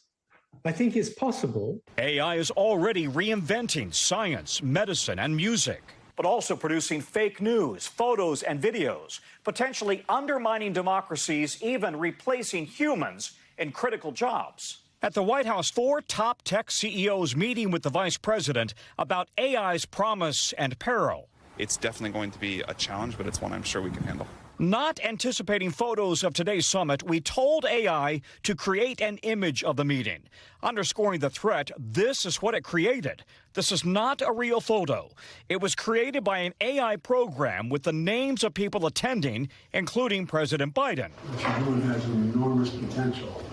I think it's possible. AI is already reinventing science, medicine, and music, but also producing fake news, photos, and videos, potentially undermining democracies, even replacing humans in critical jobs. At the White House, 4 top tech CEOs meeting with the vice president about AI's promise and peril. It's definitely going to be a challenge, but it's one I'm sure we can handle. Not anticipating photos of today's summit, we told AI to create an image of the meeting. Underscoring the threat, this is what it created. This is not a real photo. It was created by an AI program with the names of people attending, including President Biden. What you're doing has an enormous potential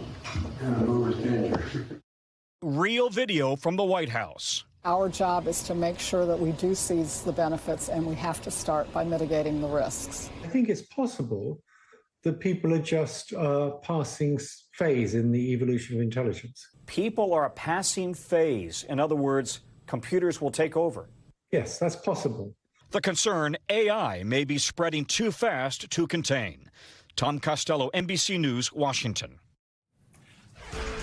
and enormous danger. Real video from the White House. Our job is to make sure that we do seize the benefits, and we have to start by mitigating the risks. I think it's possible that people are just passing phase in the evolution of intelligence. People are a passing phase. In other words, computers will take over. Yes, that's possible. The concern, AI may be spreading too fast to contain. Tom Costello, NBC News, Washington.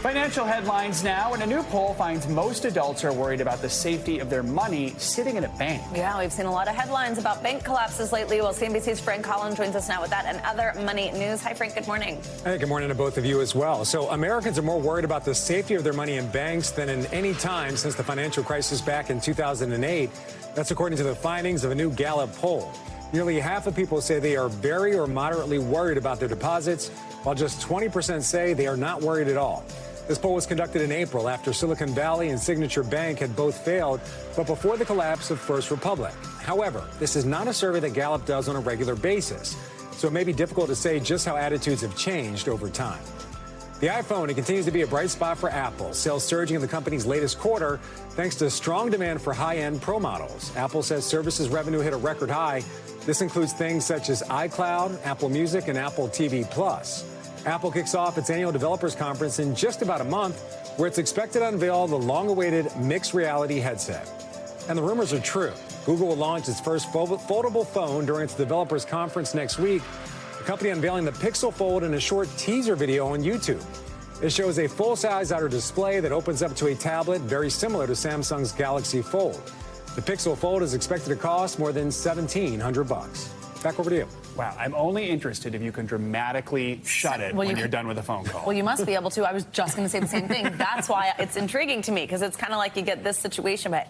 Financial headlines now, and a new poll finds most adults are worried about the safety of their money sitting in a bank. Yeah, we've seen a lot of headlines about bank collapses lately. Well, CNBC's Frank Collins joins us now with that and other money news. Hi, Frank. Good morning. Hey, good morning to both of you as well. So Americans are more worried about the safety of their money in banks than in any time since the financial crisis back in 2008. That's according to the findings of a new Gallup poll. Nearly half of people say they are very or moderately worried about their deposits, while just 20% say they are not worried at all. This poll was conducted in April after Silicon Valley and Signature Bank had both failed, but before the collapse of First Republic. However, this is not a survey that Gallup does on a regular basis, so it may be difficult to say just how attitudes have changed over time. The iPhone, it continues to be a bright spot for Apple. Sales surging in the company's latest quarter thanks to strong demand for high-end Pro models. Apple says services revenue hit a record high. This includes things such as iCloud, Apple Music, and Apple TV+. Apple kicks off its annual developers conference in just about a month, where it's expected to unveil the long-awaited mixed reality headset. And the rumors are true. Google will launch its first foldable phone during its developers conference next week. The company unveiling the Pixel Fold in a short teaser video on YouTube. It shows a full-size outer display that opens up to a tablet very similar to Samsung's Galaxy Fold. The Pixel Fold is expected to cost more than $1,700. Back over to you. Wow, I'm only interested if you can dramatically shut it when you're done with a phone call. Well, you must be able to. I was just going to say the same thing. That's why it's intriguing to me, because it's kind of like you get this situation, but...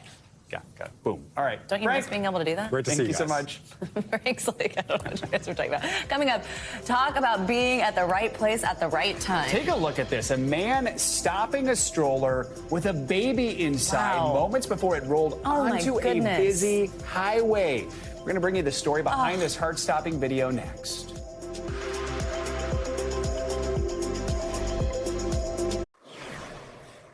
Yeah, got it. Boom. All right. Don't you miss being able to do that? Great to see you so much. Frank's like, I don't know what you guys are talking about. Coming up, talk about being at the right place at the right time. Take a look at this. A man stopping a stroller with a baby inside moments before it rolled onto a busy highway. We're going to bring you the story behind this heart-stopping video next.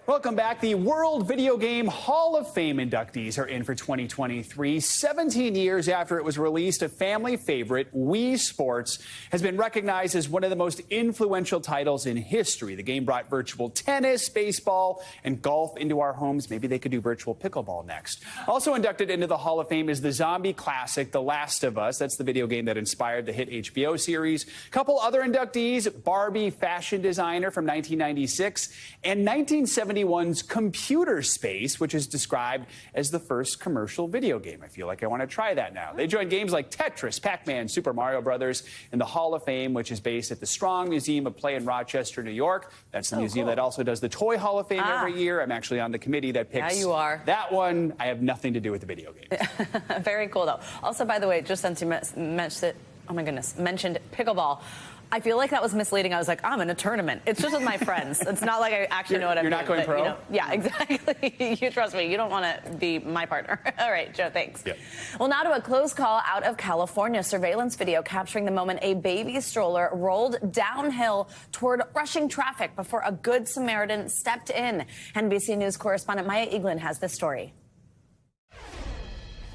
Welcome back. The World Video Game Hall of Fame inductees are in for 2023. 17 years after it was released, a family favorite, Wii Sports, has been recognized as one of the most influential titles in history. The game brought virtual tennis, baseball, and golf into our homes. Maybe they could do virtual pickleball next. Also inducted into the Hall of Fame is the zombie classic, The Last of Us. That's the video game that inspired the hit HBO series. A couple other inductees, Barbie fashion designer from 1996 and 1971's Computer Space, which is described as the first commercial video game. I feel like I want to try that now. They joined games like Tetris, Pac-Man, Super Mario Brothers in the Hall of Fame, which is based at the Strong Museum of Play in Rochester, New York. That's the museum that also does the Toy Hall of Fame every year. I'm actually on the committee that picks that one. I have nothing to do with the video games. Very cool, though. Also, by the way, just since you mentioned pickleball, I feel like that was misleading. I was like, I'm in a tournament. It's just with my friends. It's not like I actually know what I'm doing. You're not going pro? You know, yeah, exactly. You trust me. You don't want to be my partner. All right, Joe, thanks. Yeah. Well, now to a close call out of California. Surveillance video capturing the moment a baby stroller rolled downhill toward rushing traffic before a Good Samaritan stepped in. NBC News correspondent Maya Eaglin has this story.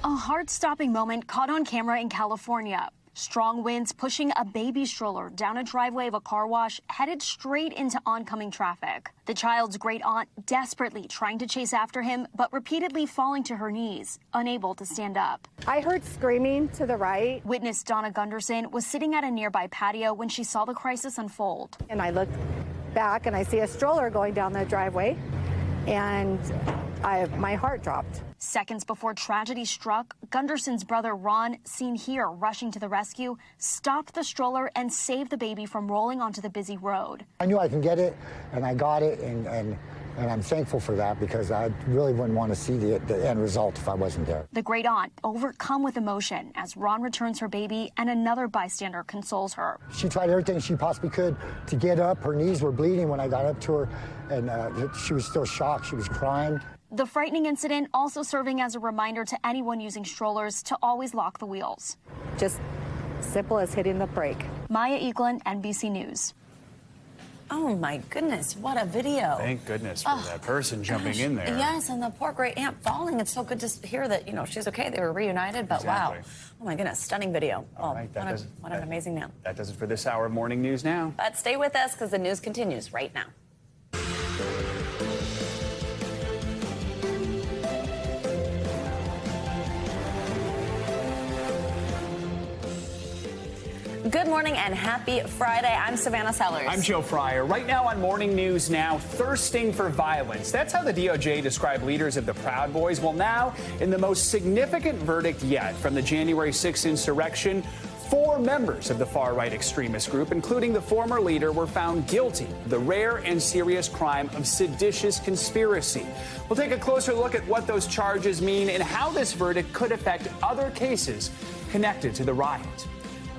A heart-stopping moment caught on camera in California. Strong winds pushing a baby stroller down a driveway of a car wash headed straight into oncoming traffic. The child's great-aunt desperately trying to chase after him, but repeatedly falling to her knees, unable to stand up. I heard screaming to the right. Witness Donna Gunderson was sitting at a nearby patio when she saw the crisis unfold. And I looked back and I see a stroller going down the driveway, and my heart dropped. Seconds before tragedy struck, Gunderson's brother Ron, seen here rushing to the rescue, stopped the stroller and saved the baby from rolling onto the busy road. I knew I can get it, and I got it, and I'm thankful for that because I really wouldn't want to see the end result if I wasn't there. The great aunt overcome with emotion as Ron returns her baby and another bystander consoles her. She tried everything she possibly could to get up. Her knees were bleeding when I got up to her, and she was still shocked. She was crying. The frightening incident also serving as a reminder to anyone using strollers to always lock the wheels. Just simple as hitting the brake. Maya Eaglin, NBC News. Oh my goodness, what a video. Thank goodness for that person jumping in there. Yes, and the poor great aunt falling. It's so good to hear that, she's okay. They were reunited, but Exactly. wow. Oh my goodness, stunning video. All right, what an amazing man. That does it for this hour of Morning News Now. But stay with us because the news continues right now. Good morning and happy Friday. I'm Savannah Sellers. I'm Joe Fryer. Right now on Morning News Now, thirsting for violence. That's how the DOJ described leaders of the Proud Boys. Well, now, in the most significant verdict yet from the January 6th insurrection, 4 members of the far-right extremist group, including the former leader, were found guilty of the rare and serious crime of seditious conspiracy. We'll take a closer look at what those charges mean and how this verdict could affect other cases connected to the riot.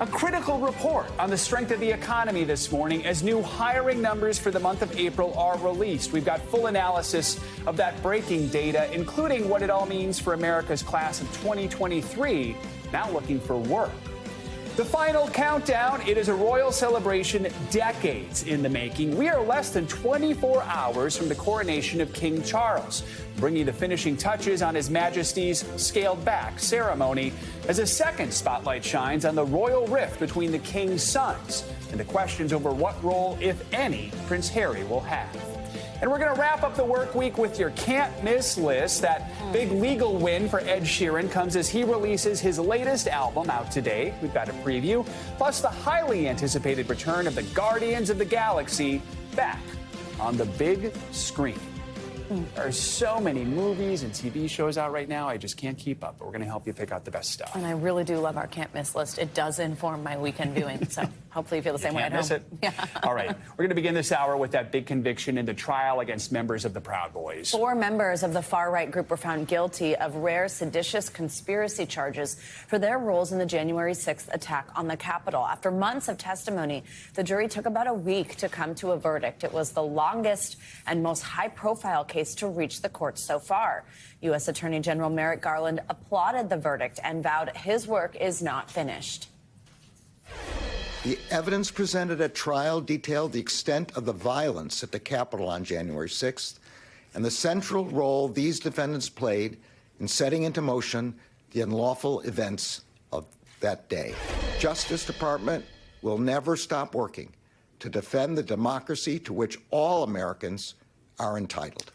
A critical report on the strength of the economy this morning as new hiring numbers for the month of April are released. We've got full analysis of that breaking data, including what it all means for America's class of 2023, now looking for work. The final countdown, it is a royal celebration decades in the making. We are less than 24 hours from the coronation of King Charles, bringing the finishing touches on His Majesty's scaled-back ceremony as a second spotlight shines on the royal rift between the King's sons and the questions over what role, if any, Prince Harry will have. And we're going to wrap up the work week with your can't miss list. That big legal win for Ed Sheeran comes as he releases his latest album out today. We've got a preview, plus the highly anticipated return of the Guardians of the Galaxy back on the big screen. There are so many movies and TV shows out right now, I just can't keep up. But we're going to help you pick out the best stuff. And I really do love our can't miss list. It does inform my weekend viewing, so hopefully you feel the same way at home. Can't miss it. All right, we're going to begin this hour with that big conviction in the trial against members of the Proud Boys. 4 members of the far-right group were found guilty of rare seditious conspiracy charges for their roles in the January 6th attack on the Capitol. After months of testimony, the jury took about a week to come to a verdict. It was the longest and most high-profile case to reach the courts so far. U.S. Attorney General Merrick Garland applauded the verdict and vowed his work is not finished. The evidence presented at trial detailed the extent of the violence at the Capitol on January 6th and the central role these defendants played in setting into motion the unlawful events of that day. Justice Department will never stop working to defend the democracy to which all Americans are entitled.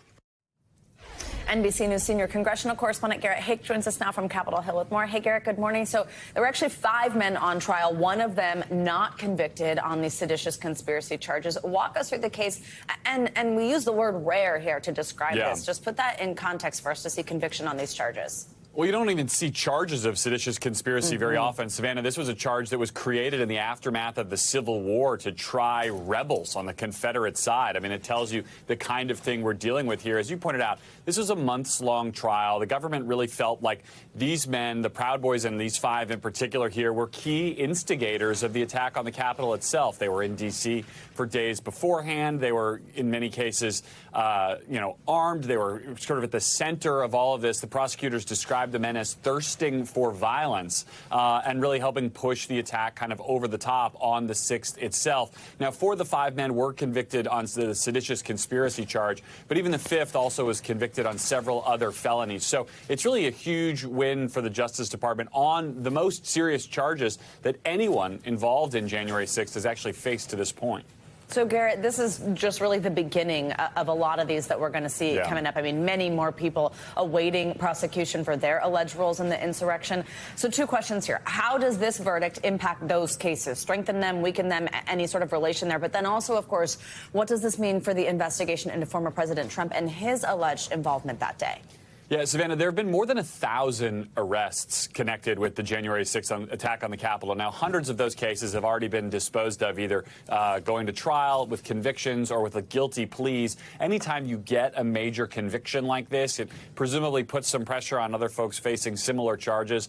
NBC News senior congressional correspondent Garrett Hake joins us now from Capitol Hill with more. Hey, Garrett, good morning. So there were actually 5 men on trial, one of them not convicted on these seditious conspiracy charges. Walk us through the case. And we use the word rare here to describe this. Just put that in context for us to see conviction on these charges. Well, you don't even see charges of seditious conspiracy very often. Savannah, this was a charge that was created in the aftermath of the Civil War to try rebels on the Confederate side. I mean, it tells you the kind of thing we're dealing with here. As you pointed out, this was a months-long trial. The government really felt like these men, the Proud Boys and these 5 in particular here, were key instigators of the attack on the Capitol itself. They were in D.C. for days beforehand. They were, in many cases, armed. They were sort of at the center of all of this. The prosecutors described the men as thirsting for violence and really helping push the attack kind of over the top on the 6th itself. Now, 4 of the 5 men were convicted on the seditious conspiracy charge, but even the 5th also was convicted on several other felonies. So it's really a huge win for the Justice Department on the most serious charges that anyone involved in January 6th has actually faced to this point. So, Garrett, this is just really the beginning of a lot of these that we're going to see coming up. I mean, many more people awaiting prosecution for their alleged roles in the insurrection. So 2 questions here. How does this verdict impact those cases? Strengthen them, weaken them, any sort of relation there? But then also, of course, what does this mean for the investigation into former President Trump and his alleged involvement that day? Yeah, Savannah, there have been more than 1,000 arrests connected with the January 6th attack on the Capitol. Now, hundreds of those cases have already been disposed of, either going to trial with convictions or with a guilty pleas. Anytime you get a major conviction like this, it presumably puts some pressure on other folks facing similar charges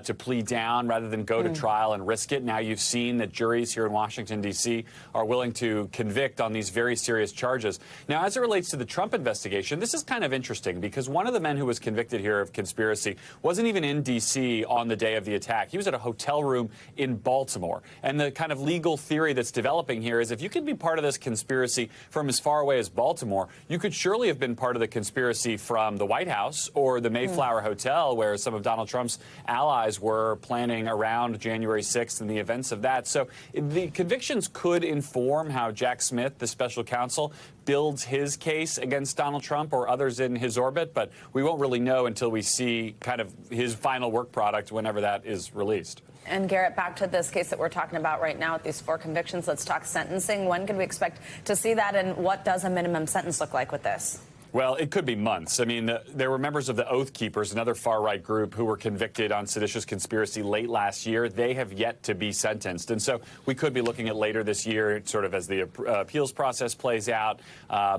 to plead down rather than go to trial and risk it. Now you've seen that juries here in Washington, D.C. are willing to convict on these very serious charges. Now, as it relates to the Trump investigation, this is kind of interesting because one of the men who was convicted here of conspiracy wasn't even in D.C. on the day of the attack. He was at a hotel room in Baltimore. And the kind of legal theory that's developing here is if you could be part of this conspiracy from as far away as Baltimore, you could surely have been part of the conspiracy from the White House or the Mayflower Hotel, where some of Donald Trump's allies were planning around January 6th and the events of that. So the convictions could inform how Jack Smith, the special counsel, builds his case against Donald Trump or others in his orbit, but we won't really know until we see kind of his final work product whenever that is released. And Garrett, back to this case that we're talking about right now with these 4 convictions. Let's talk sentencing. When can we expect to see that, and what does a minimum sentence look like with this? Well, it could be months. I mean, there were members of the Oath Keepers, another far-right group, who were convicted on seditious conspiracy late last year. They have yet to be sentenced. And so we could be looking at later this year, sort of as the appeals process plays out,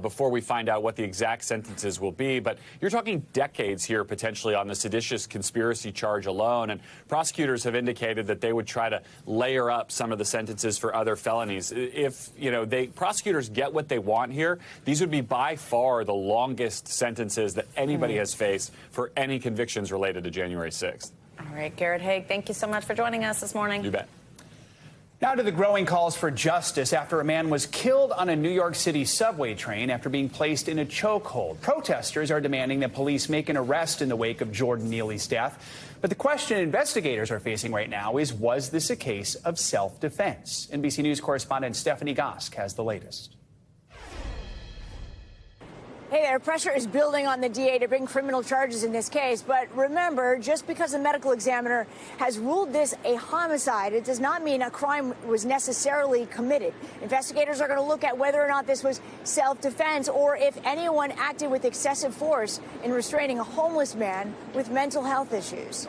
before we find out what the exact sentences will be. But you're talking decades here, potentially, on the seditious conspiracy charge alone. And prosecutors have indicated that they would try to layer up some of the sentences for other felonies. If, prosecutors get what they want here, these would be by far the longest sentences that anybody has faced for any convictions related to January 6th. All right, Garrett Haig, thank you so much for joining us this morning. You bet. Now to the growing calls for justice after a man was killed on a New York City subway train after being placed in a chokehold. Protesters are demanding that police make an arrest in the wake of Jordan Neely's death. But the question investigators are facing right now is, was this a case of self-defense? NBC News correspondent Stephanie Gosk has the latest. Hey there, pressure is building on the DA to bring criminal charges in this case. But remember, just because a medical examiner has ruled this a homicide, it does not mean a crime was necessarily committed. Investigators are going to look at whether or not this was self-defense or if anyone acted with excessive force in restraining a homeless man with mental health issues.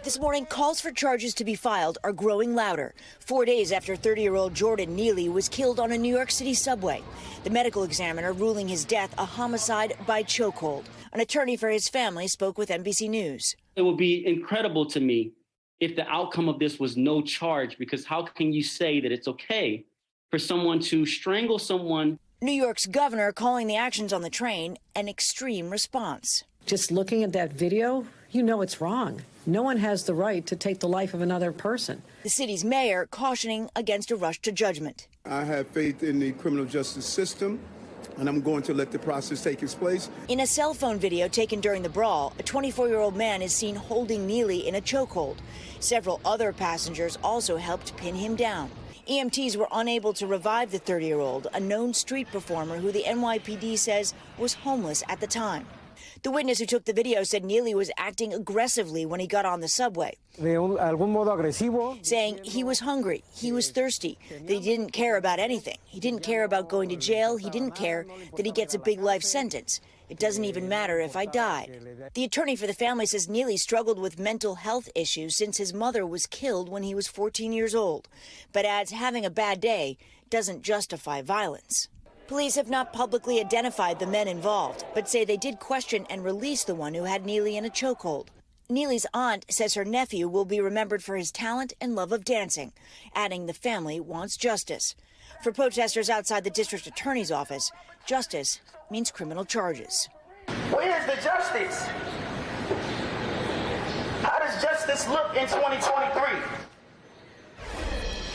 This morning, calls for charges to be filed are growing louder. 4 days after 30-year-old Jordan Neely was killed on a New York City subway. The medical examiner ruling his death a homicide by chokehold. An attorney for his family spoke with NBC News. It would be incredible to me if the outcome of this was no charge, because how can you say that it's okay for someone to strangle someone? New York's governor calling the actions on the train an extreme response. Just looking at that video, you know it's wrong. No one has the right to take the life of another person. The city's mayor cautioning against a rush to judgment. I have faith in the criminal justice system, and I'm going to let the process take its place. In a cell phone video taken during the brawl, a 24-year-old man is seen holding Neely in a chokehold. Several other passengers also helped pin him down. EMTs were unable to revive the 30-year-old, a known street performer who the NYPD says was homeless at the time. The witness who took the video said Neely was acting aggressively when he got on the subway, saying he was hungry, he was thirsty, that he didn't care about anything. He didn't care about going to jail. He didn't care that he gets a big life sentence. It doesn't even matter if I died. The attorney for the family says Neely struggled with mental health issues since his mother was killed when he was 14 years old, but adds having a bad day doesn't justify violence. Police have not publicly identified the men involved, but say they did question and release the one who had Neely in a chokehold. Neely's aunt says her nephew will be remembered for his talent and love of dancing, adding the family wants justice. For protesters outside the district attorney's office, justice means criminal charges. Where's the justice? How does justice look in 2023?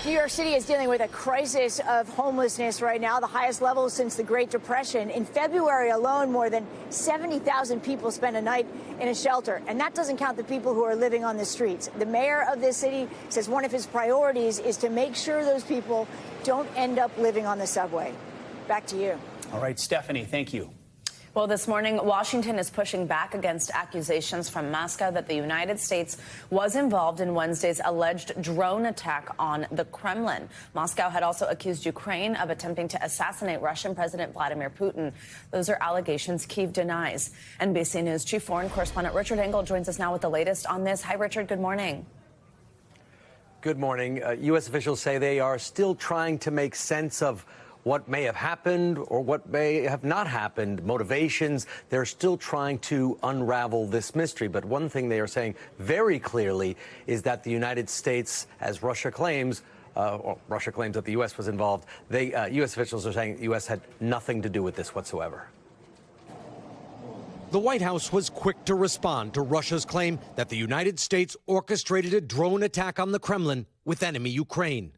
New York City is dealing with a crisis of homelessness right now, the highest level since the Great Depression. In February alone, more than 70,000 people spent a night in a shelter, and that doesn't count the people who are living on the streets. The mayor of this city says one of his priorities is to make sure those people don't end up living on the subway. Back to you. All right, Stephanie, thank you. Well, this morning, Washington is pushing back against accusations from Moscow that the United States was involved in Wednesday's alleged drone attack on the Kremlin. Moscow had also accused Ukraine of attempting to assassinate Russian President Vladimir Putin. Those are allegations Kyiv denies. NBC News chief foreign correspondent Richard Engel joins us now with the latest on this. Hi, Richard. Good morning. Good morning. U.S. officials say they are still trying to make sense of what may have happened or what may have not happened, motivations. They're still trying to unravel this mystery. But one thing they are saying very clearly is that the United States, as Russia claims that the U.S. was involved, U.S. officials are saying the U.S. had nothing to do with this whatsoever. The White House was quick to respond to Russia's claim that the United States orchestrated a drone attack on the Kremlin with enemy Ukraine.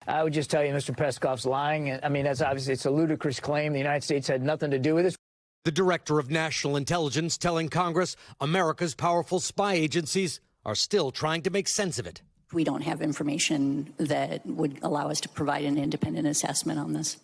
I would just tell you Mr. Peskov's lying. I mean, that's obviously, it's a ludicrous claim. The United States had nothing to do with it. The director of national intelligence telling Congress America's powerful spy agencies are still trying to make sense of it. We don't have information that would allow us to provide an independent assessment on this.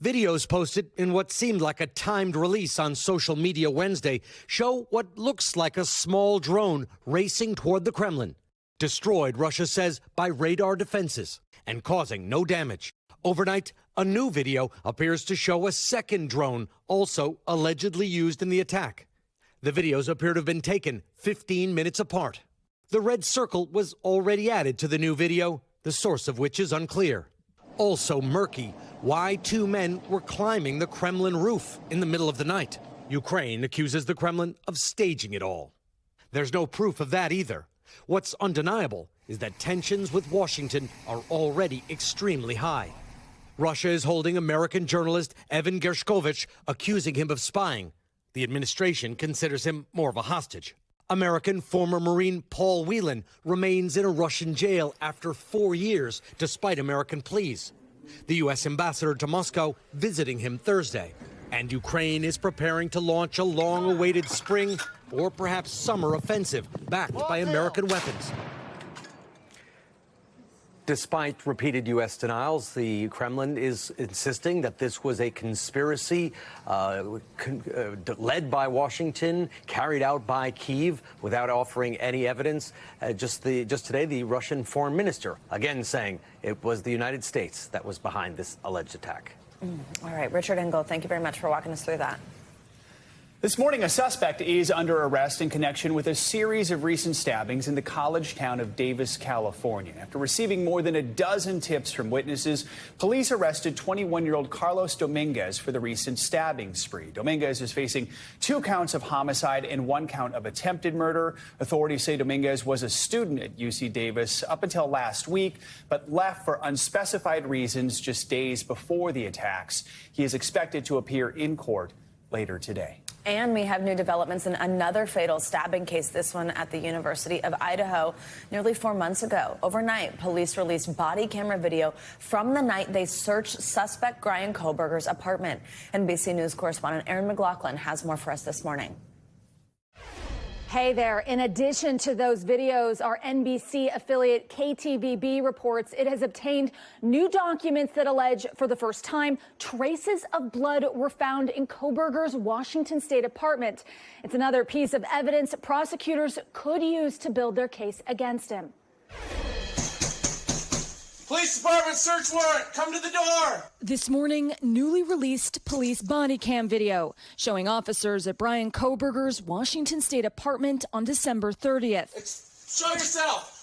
Videos posted in what seemed like a timed release on social media Wednesday show what looks like a small drone racing toward the Kremlin. Destroyed, Russia says, by radar defenses and causing no damage. Overnight, a new video appears to show a second drone also allegedly used in the attack. The videos appear to have been taken 15 minutes apart. The red circle was already added to the new video, the source of which is unclear. Also murky, why two men were climbing the Kremlin roof in the middle of the night. Ukraine accuses the Kremlin of staging it all. There's no proof of that either. What's undeniable is that tensions with Washington are already extremely high. Russia is holding American journalist Evan Gershkovich, accusing him of spying. The administration considers him more of a hostage. American former Marine Paul Whelan remains in a Russian jail after 4 years, despite American pleas. The U.S. ambassador to Moscow visiting him Thursday. And Ukraine is preparing to launch a long-awaited spring or perhaps summer offensive backed by American weapons. Despite repeated U.S. denials, the Kremlin is insisting that this was a conspiracy led by Washington, carried out by Kyiv, without offering any evidence. Just today, the Russian foreign minister again saying it was the United States that was behind this alleged attack. All right, Richard Engel, thank you very much for walking us through that. This morning, a suspect is under arrest in connection with a series of recent stabbings in the college town of Davis, California. After receiving more than a dozen tips from witnesses, police arrested 21-year-old Carlos Dominguez for the recent stabbing spree. Dominguez is facing 2 counts of homicide and 1 count of attempted murder. Authorities say Dominguez was a student at UC Davis up until last week, but left for unspecified reasons just days before the attacks. He is expected to appear in court later today. And we have new developments in another fatal stabbing case, this one at the University of Idaho, nearly 4 months ago. Overnight, police released body camera video from the night they searched suspect Brian Kohberger's apartment. NBC News correspondent Erin McLaughlin has more for us this morning. Hey there. In addition to those videos, our NBC affiliate KTVB reports it has obtained new documents that allege for the first time traces of blood were found in Kohberger's Washington state apartment. It's another piece of evidence prosecutors could use to build their case against him. Police department search warrant. Come to the door. This morning, newly released police body cam video showing officers at Brian Kohberger's Washington state apartment on December 30th. Show yourself.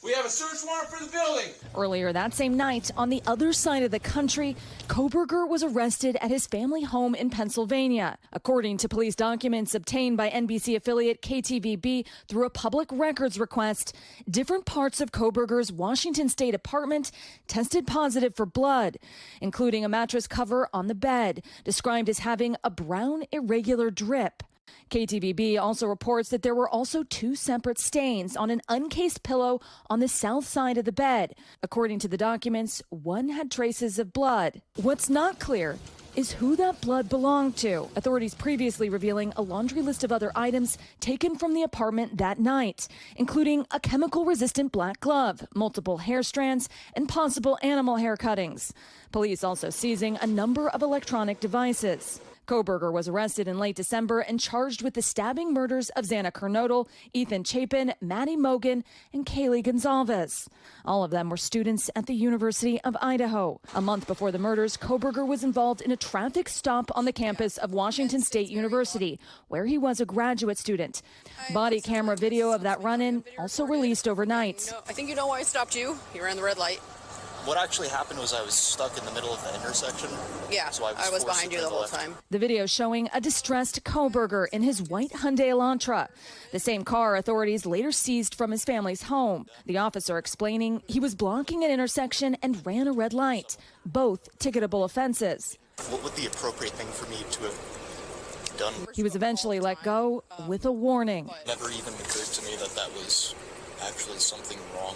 We have a search warrant for the building. Earlier that same night, on the other side of the country, Kohberger was arrested at his family home in Pennsylvania. According to police documents obtained by NBC affiliate KTVB through a public records request, different parts of Kohberger's Washington state apartment tested positive for blood, including a mattress cover on the bed, described as having a brown irregular drip. KTVB also reports that there were also 2 separate stains on an uncased pillow on the south side of the bed. According to the documents, one had traces of blood. What's not clear is who that blood belonged to, authorities previously revealing a laundry list of other items taken from the apartment that night, including a chemical-resistant black glove, multiple hair strands, and possible animal hair cuttings. Police also seizing a number of electronic devices. Koberger was arrested in late December and charged with the stabbing murders of Xana Kernodle, Ethan Chapin, Maddie Mogan, and Kaylee Gonzalez. All of them were students at the University of Idaho. A month before the murders, Koberger was involved in a traffic stop on the campus of Washington State University, where he was a graduate student. Body camera video of that run-in also released overnight. I think you know why I stopped you. You ran the red light. What actually happened was I was stuck in the middle of the intersection. Yeah, so I was behind you the whole time. The video showing a distressed Koberger in his white Hyundai Elantra, the same car authorities later seized from his family's home. The officer explaining he was blocking an intersection and ran a red light, both ticketable offenses. What would the appropriate thing for me to have done? He was eventually let go with a warning. It never even occurred to me that that was actually something wrong.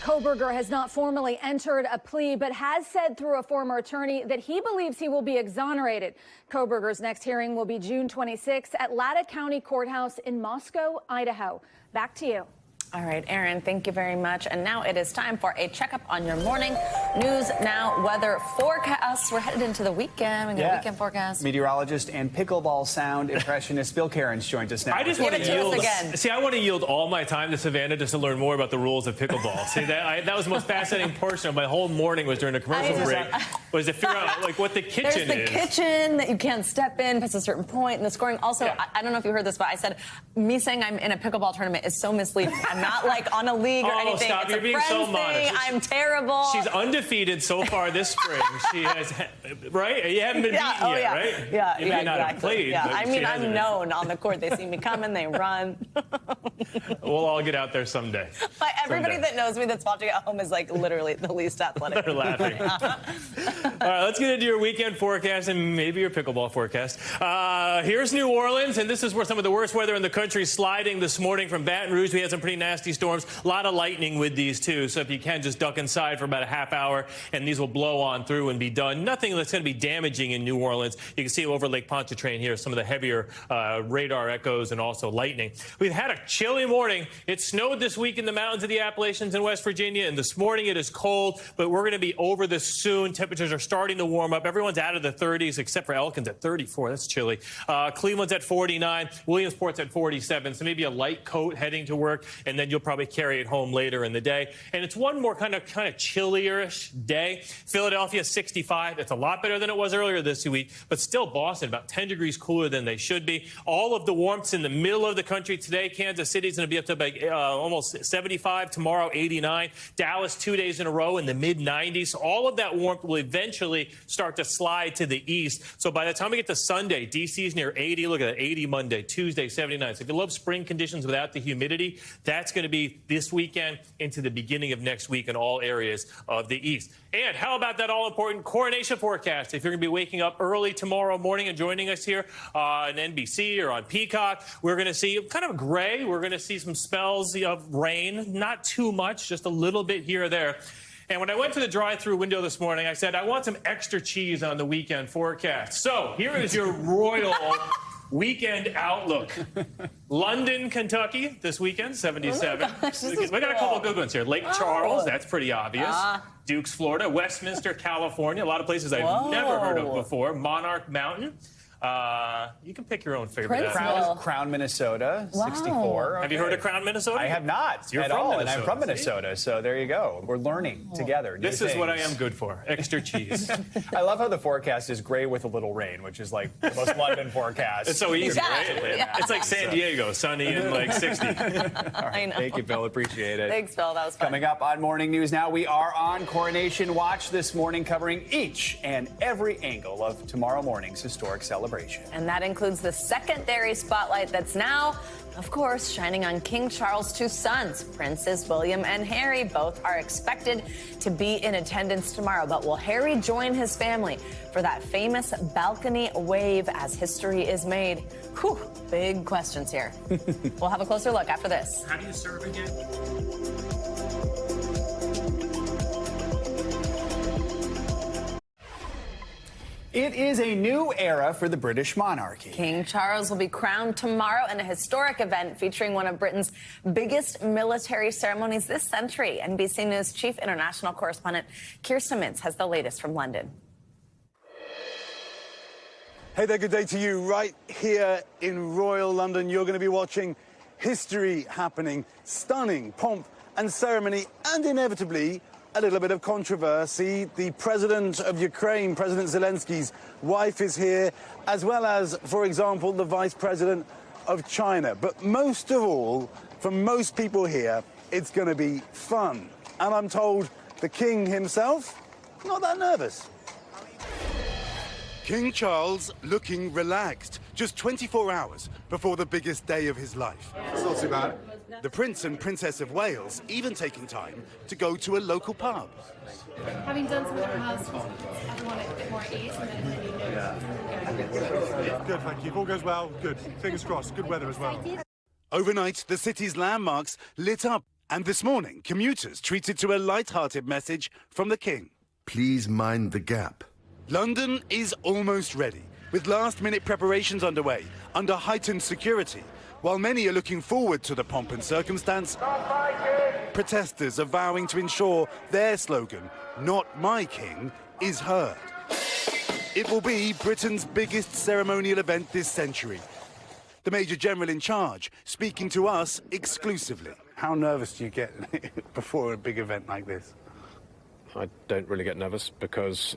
Koberger has not formally entered a plea, but has said through a former attorney that he believes he will be exonerated. Koberger's next hearing will be June 26th at Latah County Courthouse in Moscow, Idaho. Back to you. All right, Aaron, thank you very much. And now it is time for a checkup on your morning news, now weather forecasts. We're headed into the weekend. We got a weekend forecast. Meteorologist and pickleball sound impressionist Bill Cairns joins us now. I just want to yield. See, I want to yield all my time to Savannah just to learn more about the rules of pickleball. See, that was the most fascinating portion of my whole morning was during the commercial break, was to figure out like what the kitchen is. There's the kitchen that you can't step in past a certain point, and the scoring. Also, I don't know if you heard this, but I said me saying I'm in a pickleball tournament is so misleading. I'm not like on a league or anything. Stop. It's You're a being so modest. I'm terrible. She's undefeated so far this spring. She has, right? You haven't been beaten yet, right? Yeah, you may not have played. Yeah, but I mean, I'm hasn't. known on the court. They see me coming, they run. We'll all get out there someday. But everybody that knows me that's watching at home is like literally the least athletic. They're laughing. All right, let's get into your weekend forecast and maybe your pickleball forecast. Here's New Orleans, and this is where some of the worst weather in the country is sliding this morning from Baton Rouge. We had some pretty nasty storms. A lot of lightning with these, too. So if you can, just duck inside for about a half hour, and these will blow on through and be done. Nothing that's going to be damaging in New Orleans. You can see over Lake Pontchartrain here some of the heavier radar echoes and also lightning. We've had a chilly morning. It snowed this week in the mountains of the Appalachians in West Virginia, and this morning it is cold, but we're going to be over this soon. Temperatures are starting to warm up. Everyone's out of the 30s except for Elkins at 34. That's chilly. Cleveland's at 49. Williamsport's at 47. So maybe a light coat heading to work, and then you'll probably carry it home later in the day. And it's one more kind of chillier-ish day. Philadelphia 65. It's a lot better than it was earlier this week, but still Boston about 10 degrees cooler than they should be. All of the warmth's in the middle of the country today. Kansas City's going to be up to about, almost 75 tomorrow, 89. Dallas 2 days in a row in the mid-90s. So all of that warmth will eventually start to slide to the east. So by the time we get to Sunday, D.C.'s near 80. Look at that, 80 Monday, Tuesday 79. So if you love spring conditions without the humidity, that's going to be this weekend into the beginning of next week in all areas of the east. And how about that all-important coronation forecast? If you're going to be waking up early tomorrow morning and joining us here on NBC or on Peacock, we're going to see kind of gray. We're going to see some spells of rain, not too much, just a little bit here or there. And when I went to the drive-through window this morning, I said, I want some extra cheese on the weekend forecast. So here is your royal weekend outlook. London, Kentucky, this weekend, 77. Oh gosh, we got a couple of good ones here. Lake Charles, that's pretty obvious. Ah. Dukes, Florida. Westminster, California. A lot of places I've never heard of before. Monarch Mountain. You can pick your own favorite. Crown, Minnesota, Wow. 64. Have you heard of Crown, Minnesota? I have not You're at from all, Minnesota, and I'm from see? Minnesota, so there you go. We're learning together. This is what I am good for, extra cheese. I love how the forecast is gray with a little rain, which is like the most London forecast. It's so easy, right? Yeah. It's like San Diego, sunny and like 60. All right, I know. thank you, Bill. Appreciate it. Thanks, Bill. That was fun. Coming up on Morning News Now, we are on Coronation Watch this morning, covering each and every angle of tomorrow morning's historic celebration. And that includes the secondary spotlight that's now, of course, shining on King Charles' two sons, Princes William and Harry. Both are expected to be in attendance tomorrow. But will Harry join his family for that famous balcony wave as history is made? Whew, big questions here. We'll have a closer look after this. How do you serve again? It is a new era for the British monarchy. King Charles will be crowned tomorrow in a historic event featuring one of Britain's biggest military ceremonies this century. NBC News chief international correspondent Kirsten Mintz has the latest from London. Hey there, good day to you. Right here in Royal London, you're going to be watching history happening, stunning pomp and ceremony, and inevitably a little bit of controversy. The president of Ukraine, President Zelensky's wife, is here, as well as, for example, the vice president of China. But most of all, for most people here, it's going to be fun. And I'm told the king himself, not that nervous. King Charles looking relaxed, just 24 hours before the biggest day of his life. It's not too bad. The Prince and Princess of Wales even taking time to go to a local pub. Having done some of the households, I want a bit more ease and then Good, thank you. If all goes well, good. Fingers crossed. Good weather as well. Overnight, the city's landmarks lit up. And this morning, commuters treated to a light-hearted message from the King. Please mind the gap. London is almost ready, with last-minute preparations underway under heightened security. While many are looking forward to the pomp and circumstance, protesters are vowing to ensure their slogan, "Not my king," is heard. It will be Britain's biggest ceremonial event this century. The Major General in charge speaking to us exclusively. How nervous do you get before a big event like this? I don't really get nervous because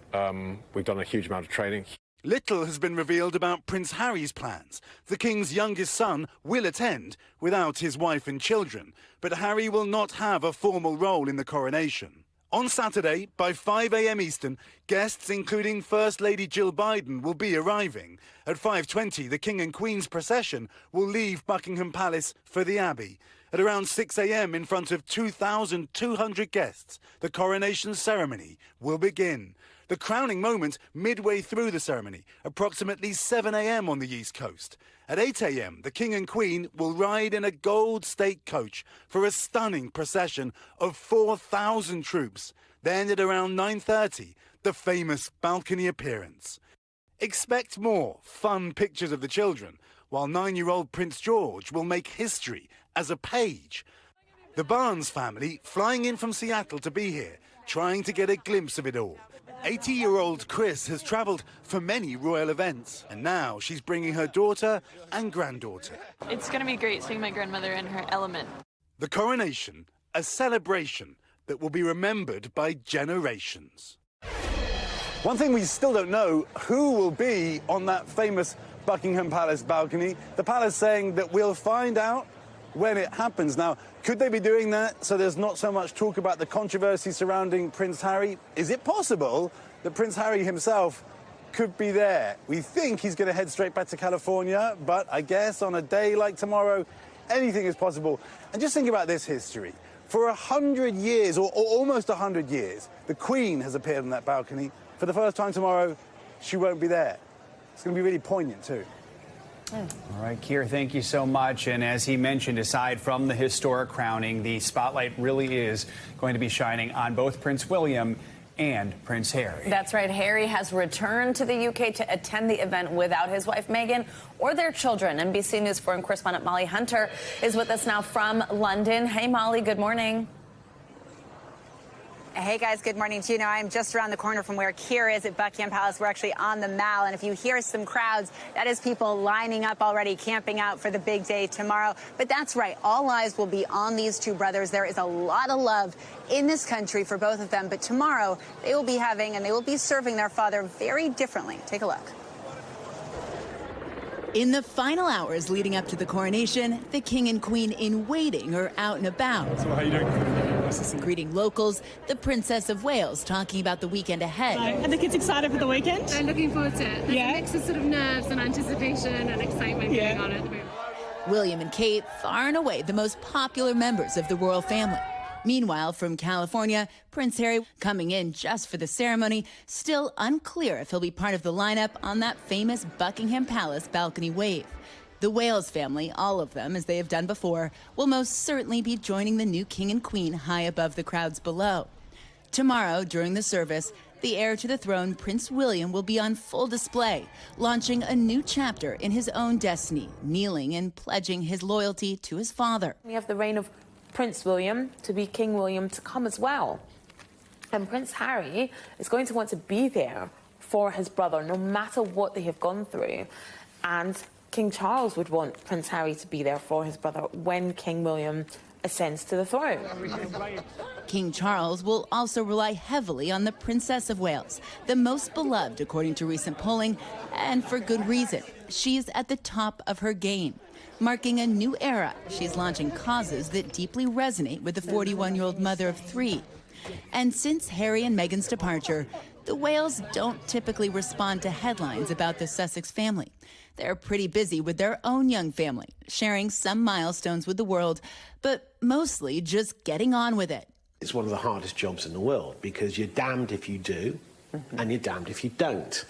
we've done a huge amount of training. Little has been revealed about Prince Harry's plans. The King's youngest son will attend without his wife and children, but Harry will not have a formal role in the coronation. On Saturday, by 5 a.m. Eastern, guests including First Lady Jill Biden will be arriving. At 5:20, the King and Queen's procession will leave Buckingham Palace for the Abbey. At around 6 a.m. in front of 2,200 guests, the coronation ceremony will begin. The crowning moment midway through the ceremony, approximately 7 a.m. on the East Coast. At 8 a.m., the King and Queen will ride in a gold state coach for a stunning procession of 4,000 troops. Then at around 9:30, the famous balcony appearance. Expect more fun pictures of the children, while 9-year-old Prince George will make history as a page. The Barnes family flying in from Seattle to be here, trying to get a glimpse of it all. 80-year-old Chris has travelled for many royal events, and now she's bringing her daughter and granddaughter. It's going to be great seeing my grandmother in her element. The coronation, a celebration that will be remembered by generations. One thing we still don't know, who will be on that famous Buckingham Palace balcony. The palace saying that we'll find out when it happens. Now, could they be doing that so there's not so much talk about the controversy surrounding Prince Harry? Is it possible that Prince Harry himself could be there? We think he's going to head straight back to California, but I guess on a day like tomorrow, anything is possible. And just think about this history. For 100 years, or almost 100 years, the Queen has appeared on that balcony. For the first time tomorrow, she won't be there. It's going to be really poignant, too. All right, Keir, thank you so much. And as he mentioned, aside from the historic crowning, the spotlight really is going to be shining on both Prince William and Prince Harry. That's right. Harry has returned to the UK to attend the event without his wife, Meghan, or their children. NBC News foreign correspondent Molly Hunter is with us now from London. Hey, Molly, good morning. Hey, guys, good morning to you. Now, I'm just around the corner from where Keir is at Buckingham Palace. We're actually on the Mall, and if you hear some crowds, that is people lining up already, camping out for the big day tomorrow. But that's right. All eyes will be on these two brothers. There is a lot of love in this country for both of them. But tomorrow, they will be having and they will be serving their father very differently. Take a look. In the final hours leading up to the coronation, the King and Queen in waiting are out and about. So how are you doing? Greeting locals, the Princess of Wales talking about the weekend ahead. Are the kids excited for the weekend? I'm looking forward to it. There's a mix of sort of nerves and anticipation and excitement going on at the moment. William and Kate, far and away the most popular members of the royal family. Meanwhile, from California, Prince Harry coming in just for the ceremony, still unclear if he'll be part of the lineup on that famous Buckingham Palace balcony wave. The Wales family, all of them, as they have done before, will most certainly be joining the new King and Queen high above the crowds below. Tomorrow, during the service, the heir to the throne, Prince William, will be on full display, launching a new chapter in his own destiny, kneeling and pledging his loyalty to his father. We have the reign of Prince William to be King William to come as well. And Prince Harry is going to want to be there for his brother, no matter what they have gone through. And King Charles would want Prince Harry to be there for his brother when King William ascends to the throne. King Charles will also rely heavily on the Princess of Wales, the most beloved according to recent polling, and for good reason. She's at the top of her game. Marking a new era, she's launching causes that deeply resonate with the 41-year-old mother of 3. And since Harry and Meghan's departure, the Wales don't typically respond to headlines about the Sussex family. They're pretty busy with their own young family, sharing some milestones with the world, but mostly just getting on with it. It's one of the hardest jobs in the world because you're damned if you do and you're damned if you don't.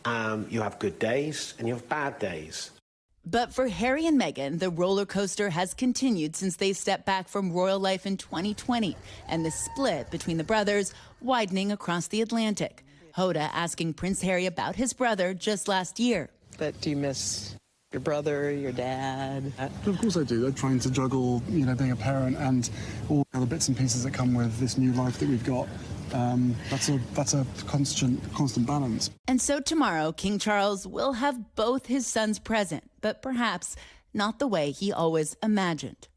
You have good days and you have bad days. But for Harry and Meghan, the roller coaster has continued since they stepped back from royal life in 2020, and the split between the brothers widening across the Atlantic. Hoda asking Prince Harry about his brother just last year. But do you miss your brother, your dad? Of course I do. I'm trying to juggle, being a parent and all the other bits and pieces that come with this new life that we've got. That's a constant balance. And so tomorrow, King Charles will have both his sons present, but perhaps not the way he always imagined.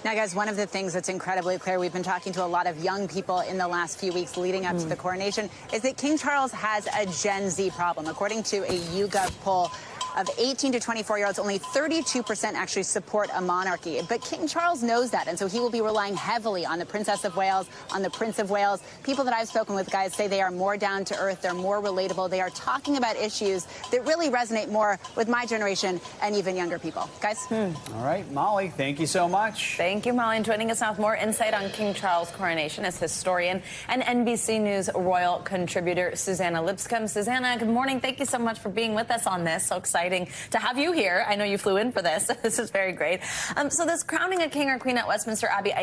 Now, guys, one of the things that's incredibly clear, we've been talking to a lot of young people in the last few weeks leading up to the coronation, is that King Charles has a Gen Z problem. According to a YouGov poll, of 18 to 24-year-olds, only 32% actually support a monarchy. But King Charles knows that, and so he will be relying heavily on the Princess of Wales, on the Prince of Wales. People that I've spoken with, guys, say they are more down to earth, they're more relatable, they are talking about issues that really resonate more with my generation and even younger people. Guys? All right, Molly, thank you so much. Thank you, Molly. And joining us now with more insight on King Charles' coronation is historian and NBC News royal contributor Susanna Lipscomb. Susanna, good morning. Thank you so much for being with us on this. So exciting to have you here. I know you flew in for this. This is very great. So this crowning a king or queen at Westminster Abbey,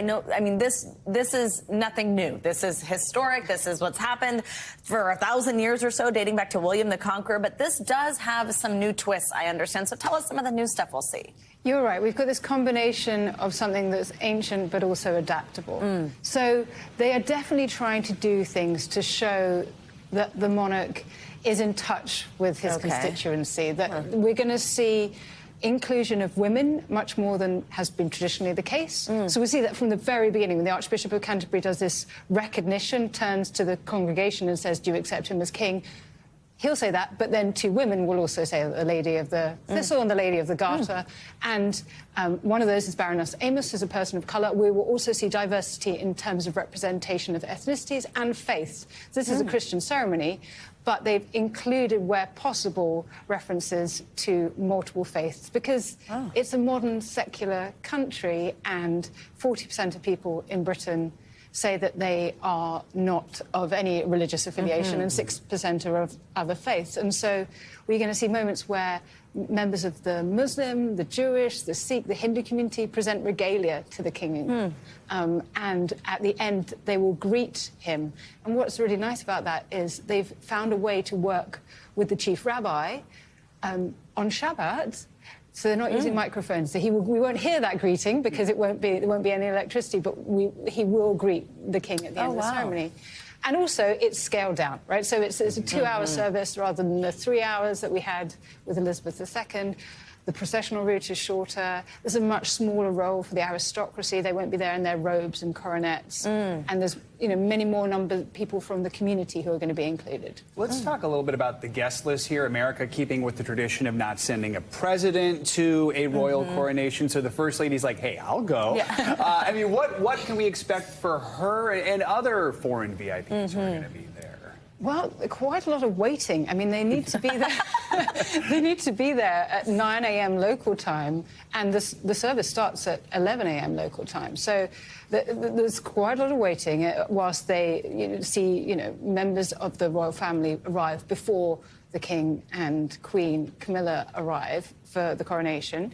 this is nothing new. This is historic. This is what's happened for 1,000 years or so, dating back to William the Conqueror. But this does have some new twists, I understand. So tell us some of the new stuff we'll see. You're right. We've got this combination of something that's ancient but also adaptable. So they are definitely trying to do things to show that the monarch is in touch with his constituency, that we're going to see inclusion of women much more than has been traditionally the case. So we see that from the very beginning, when the Archbishop of Canterbury does this recognition, turns to the congregation and says, do you accept him as king? He'll say that, but then 2 women will also say the Lady of the Thistle and the Lady of the Garter. And one of those is Baroness Amos, who's a person of colour. We will also see diversity in terms of representation of ethnicities and faiths. This is a Christian ceremony, but they've included, where possible, references to multiple faiths, because it's a modern secular country, and 40% of people in Britain say that they are not of any religious affiliation, and 6% are of other faiths. And so we're going to see moments where members of the Muslim, the Jewish, the Sikh, the Hindu community present regalia to the king. And at the end, they will greet him. And what's really nice about that is they've found a way to work with the chief rabbi on Shabbat. So they're not using microphones. So we won't hear that greeting because there won't be any electricity, but he will greet the king at the end of the ceremony. And also, it's scaled down, right? So it's a 2-hour service rather than the 3 hours that we had with Elizabeth II. The processional route is shorter. There's a much smaller role for the aristocracy. They won't be there in their robes and coronets. And there's many more people from the community who are going to be included. Let's talk a little bit about the guest list here. America keeping with the tradition of not sending a president to a royal coronation. So the First Lady's like, hey, I'll go. What can we expect for her and other foreign VIPs who are going to be there? Well, quite a lot of waiting. I mean, they need to be there. They need to be there at 9 a.m. local time, and the service starts at 11 a.m. local time. So there's quite a lot of waiting whilst they see members of the royal family arrive before the King and Queen Camilla arrive for the coronation.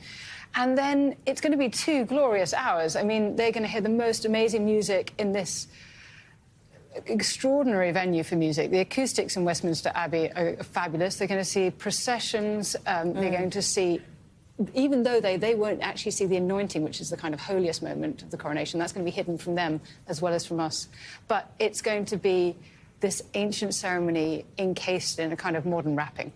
And then it's going to be 2 glorious hours. I mean, they're going to hear the most amazing music in this extraordinary venue for music. The acoustics in Westminster Abbey are fabulous. They're going to see processions. They're going to see, even though they won't actually see the anointing, which is the kind of holiest moment of the coronation. That's going to be hidden from them as well as from us. But it's going to be this ancient ceremony encased in a kind of modern wrapping.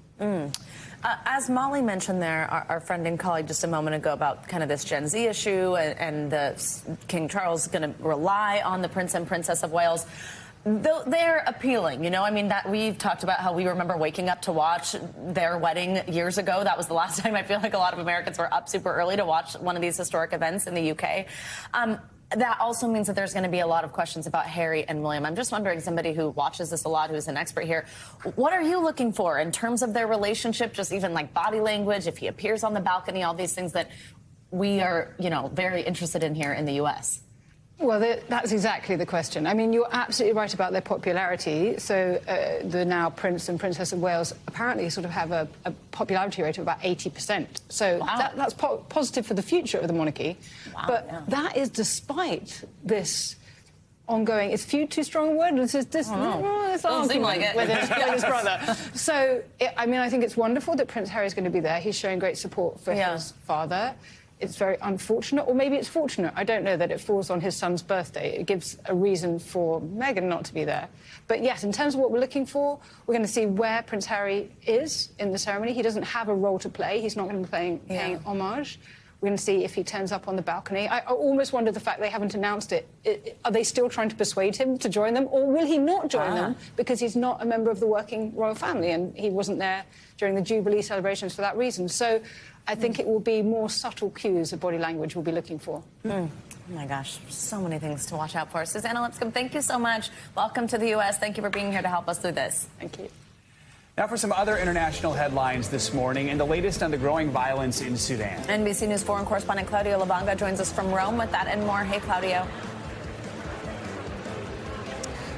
As Molly mentioned there, our friend and colleague just a moment ago about kind of this Gen Z issue and King Charles is going to rely on the Prince and Princess of Wales. They're appealing, you know. I mean, that we've talked about how we remember waking up to watch their wedding years ago. That was the last time I feel like a lot of Americans were up super early to watch one of these historic events in the UK. That also means that there's going to be a lot of questions about Harry and William. I'm just wondering, somebody who watches this a lot, who's an expert here, what are you looking for in terms of their relationship, just even like body language, if he appears on the balcony, all these things that we are, you know, very interested in here in the U.S.? Well, that's exactly the question. I mean, you're absolutely right about their popularity. So the now Prince and Princess of Wales apparently sort of have a popularity rate of about 80%. So that's positive for the future of the monarchy. Wow, but that is despite this ongoing, is feud too strong a word? This argument like it. with his brother. So, I mean, I think it's wonderful that Prince Harry is going to be there. He's showing great support for his father. It's very unfortunate, or maybe it's fortunate, I don't know, that it falls on his son's birthday. It gives a reason for Meghan not to be there. But yes, in terms of what we're looking for, we're going to see where Prince Harry is in the ceremony. He doesn't have a role to play. He's not going to be paying homage. We're going to see if he turns up on the balcony. I almost wonder the fact they haven't announced it. Are they still trying to persuade him to join them, or will he not join them because he's not a member of the working royal family and he wasn't there during the Jubilee celebrations for that reason? So I think it will be more subtle cues of body language we'll be looking for. Oh, my gosh, so many things to watch out for. Susanna Lipscomb, thank you so much. Welcome to the U.S. Thank you for being here to help us through this. Thank you. Now for some other international headlines this morning and the latest on the growing violence in Sudan. NBC News foreign correspondent Claudio Labanga joins us from Rome with that and more. Hey, Claudio.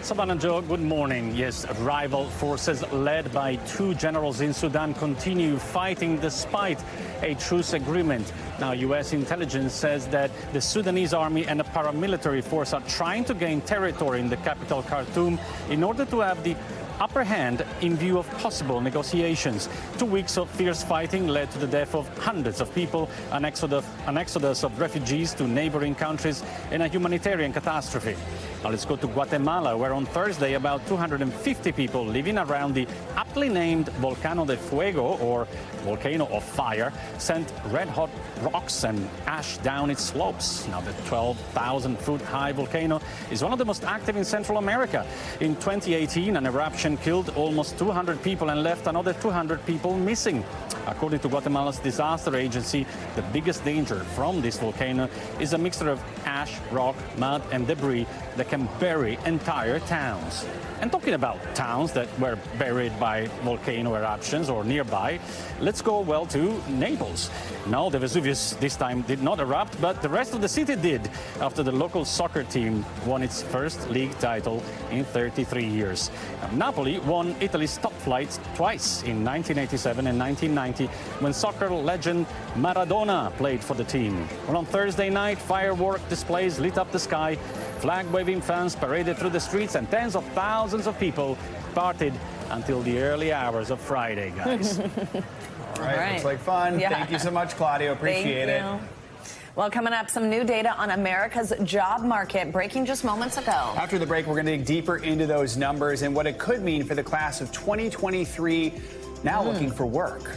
Savannah and Joe, good morning. Yes, rival forces led by two generals in Sudan continue fighting despite a truce agreement. Now, U.S. intelligence says that the Sudanese army and a paramilitary force are trying to gain territory in the capital, Khartoum, in order to have the upper hand in view of possible negotiations. 2 weeks of fierce fighting led to the death of hundreds of people, an exodus of refugees to neighboring countries, and a humanitarian catastrophe. Now let's go to Guatemala, where on Thursday about 250 people living around the aptly named Volcano de Fuego, or Volcano of Fire, sent red-hot rocks and ash down its slopes. Now the 12,000-foot-high volcano is one of the most active in Central America. In 2018, an eruption killed almost 200 people and left another 200 people missing. According to Guatemala's disaster agency, the biggest danger from this volcano is a mixture of ash, rock, mud and debris that can bury entire towns. And talking about towns that were buried by volcano eruptions or nearby, let's go, well, to Naples. No, the Vesuvius this time did not erupt, but the rest of the city did after the local soccer team won its first league title in 33 years. Now, Napoli won Italy's top flight twice, in 1987 and 1990, when soccer legend Maradona played for the team. Well, on Thursday night, firework displays lit up the sky, flag-waving fans paraded through the streets, and tens of thousands of people partied until the early hours of Friday, guys. All right, looks like fun. Yeah. Thank you so much, Claudio. Appreciate it. Well, coming up, some new data on America's job market, breaking just moments ago. After the break, we're going to dig deeper into those numbers and what it could mean for the class of 2023 now looking for work.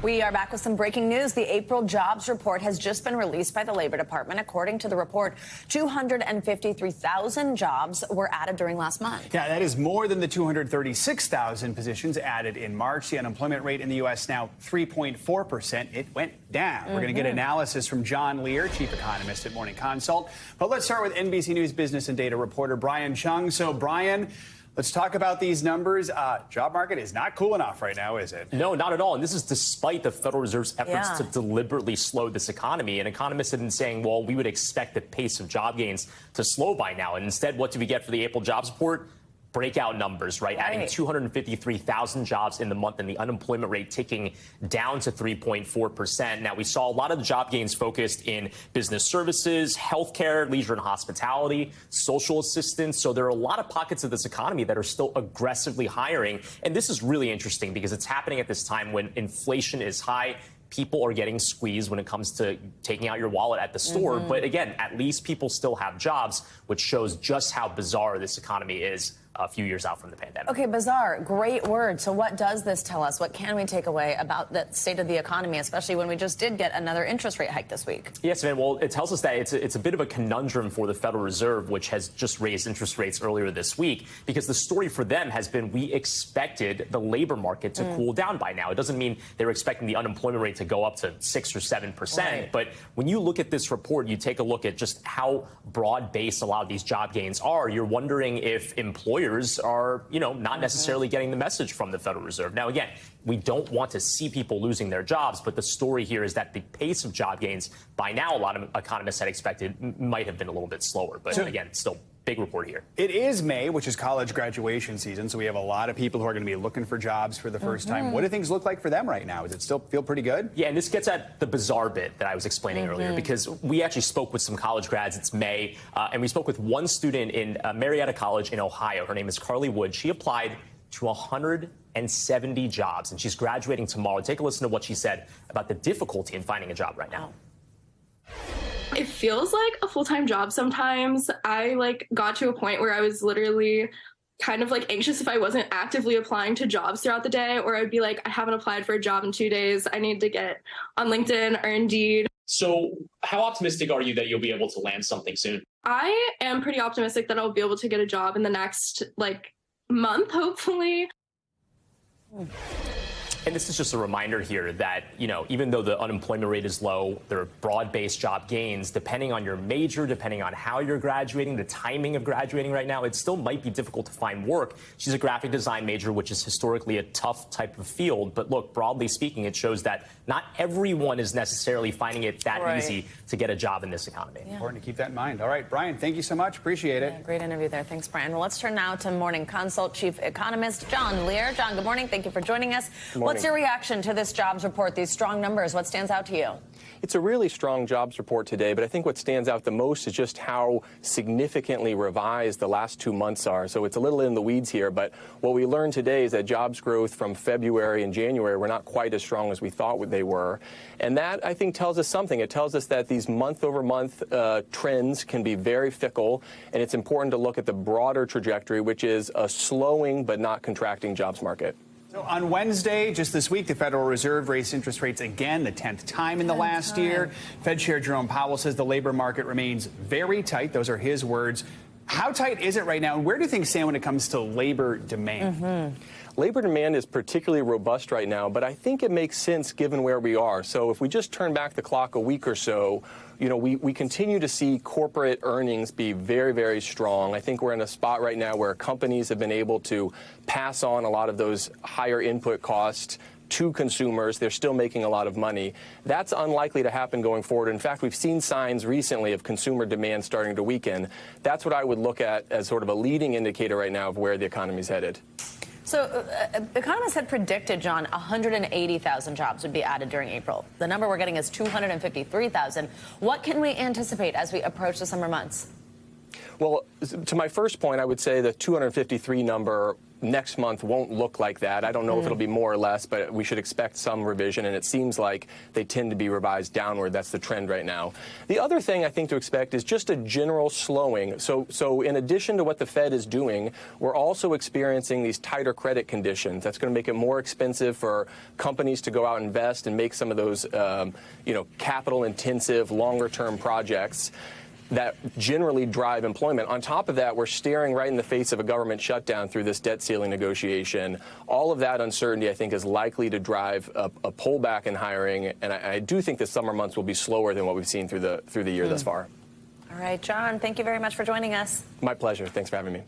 We are back with some breaking news. The April jobs report has just been released by the Labor Department. According to the report, 253,000 jobs were added during last month. Yeah, that is more than the 236,000 positions added in March. The unemployment rate in the U.S. now 3.4%. It went down. We're going to get analysis from John Lear, chief economist at Morning Consult. But let's start with NBC News business and data reporter Brian Chung. So, Brian, let's talk about these numbers. Job market is not cool enough right now, is it? No, not at all. And this is despite the Federal Reserve's efforts to deliberately slow this economy. And economists have been saying, well, we would expect the pace of job gains to slow by now. And instead, what do we get for the April jobs report? breakout numbers, right? Adding 253,000 jobs in the month and the unemployment rate ticking down to 3.4%. Now, we saw a lot of the job gains focused in business services, healthcare, leisure and hospitality, social assistance. So there are a lot of pockets of this economy that are still aggressively hiring. And this is really interesting because it's happening at this time when inflation is high. People are getting squeezed when it comes to taking out your wallet at the store. But again, at least people still have jobs, which shows just how bizarre this economy is a few years out from the pandemic. Okay, bizarre, great word. So what does this tell us? What can we take away about the state of the economy, especially when we just did get another interest rate hike this week? Yes, man. Well, it tells us that it's a bit of a conundrum for the Federal Reserve, which has just raised interest rates earlier this week, because the story for them has been we expected the labor market to cool down by now. It doesn't mean they're expecting the unemployment rate to go up to 6 or 7%. Right. But when you look at this report, you take a look at just how broad-based a lot of these job gains are. You're wondering if employers are, not necessarily getting the message from the Federal Reserve. Now, again, we don't want to see people losing their jobs, but the story here is that the pace of job gains, by now, a lot of economists had expected might have been a little bit slower. But again, still big report here. It is May, which is college graduation season, so we have a lot of people who are going to be looking for jobs for the first time. What do things look like for them right now? Does it still feel pretty good? Yeah, and this gets at the bizarre bit that I was explaining earlier, because we actually spoke with some college grads. It's May, and we spoke with one student in Marietta College in Ohio. Her name is Carly Wood. She applied to 170 jobs, and she's graduating tomorrow. Take a listen to what she said about the difficulty in finding a job right now. It feels like a full-time job sometimes. I got to a point where I was literally kind of anxious if I wasn't actively applying to jobs throughout the day, or I'd be like, I haven't applied for a job in 2 days. I need to get on LinkedIn or Indeed. So how optimistic are you that you'll be able to land something soon? I am pretty optimistic that I'll be able to get a job in the next month, hopefully. And this is just a reminder here that, even though the unemployment rate is low, there are broad-based job gains. Depending on your major, depending on how you're graduating, the timing of graduating right now, it still might be difficult to find work. She's a graphic design major, which is historically a tough type of field. But look, broadly speaking, it shows that not everyone is necessarily finding it that easy to get a job in this economy. Yeah. Important to keep that in mind. All right, Brian, thank you so much. Appreciate it. Great interview there. Thanks, Brian. Well, let's turn now to Morning Consult Chief Economist John Lear. John, good morning. Thank you for joining us. What's your reaction to this jobs report, these strong numbers? What stands out to you? It's a really strong jobs report today, but I think what stands out the most is just how significantly revised the last 2 months are. So it's a little in the weeds here, but what we learned today is that jobs growth from February and January were not quite as strong as we thought they were. And that, I think, tells us something. It tells us that these month-over-month trends can be very fickle, and it's important to look at the broader trajectory, which is a slowing but not contracting jobs market. So on Wednesday, just this week, the Federal Reserve raised interest rates again, the 10th time in the last year. Fed Chair Jerome Powell says the labor market remains very tight. Those are his words. How tight is it right now, and where do things stand when it comes to labor demand? Labor demand is particularly robust right now, but I think it makes sense given where we are. So if we just turn back the clock a week or so, we continue to see corporate earnings be very, very strong. I think we're in a spot right now where companies have been able to pass on a lot of those higher input costs to consumers. They're still making a lot of money. That's unlikely to happen going forward. In fact, we've seen signs recently of consumer demand starting to weaken. That's what I would look at as sort of a leading indicator right now of where the economy's headed. So economists had predicted, John, 180,000 jobs would be added during April. The number we're getting is 253,000. What can we anticipate as we approach the summer months? Well, to my first point, I would say the 253 number next month won't look like that. I don't know if it'll be more or less, but we should expect some revision, and it seems like they tend to be revised downward. That's the trend right now. The other thing I think to expect is just a general slowing. So in addition to what the Fed is doing, we're also experiencing these tighter credit conditions. That's going to make it more expensive for companies to go out and invest and make some of those, capital-intensive, longer-term projects that generally drive employment. On top of that, we're staring right in the face of a government shutdown through this debt ceiling negotiation. All of that uncertainty, I think, is likely to drive a pullback in hiring, and I do think the summer months will be slower than what we've seen through the year thus far. All right, John, thank you very much for joining us. My pleasure. Thanks for having me.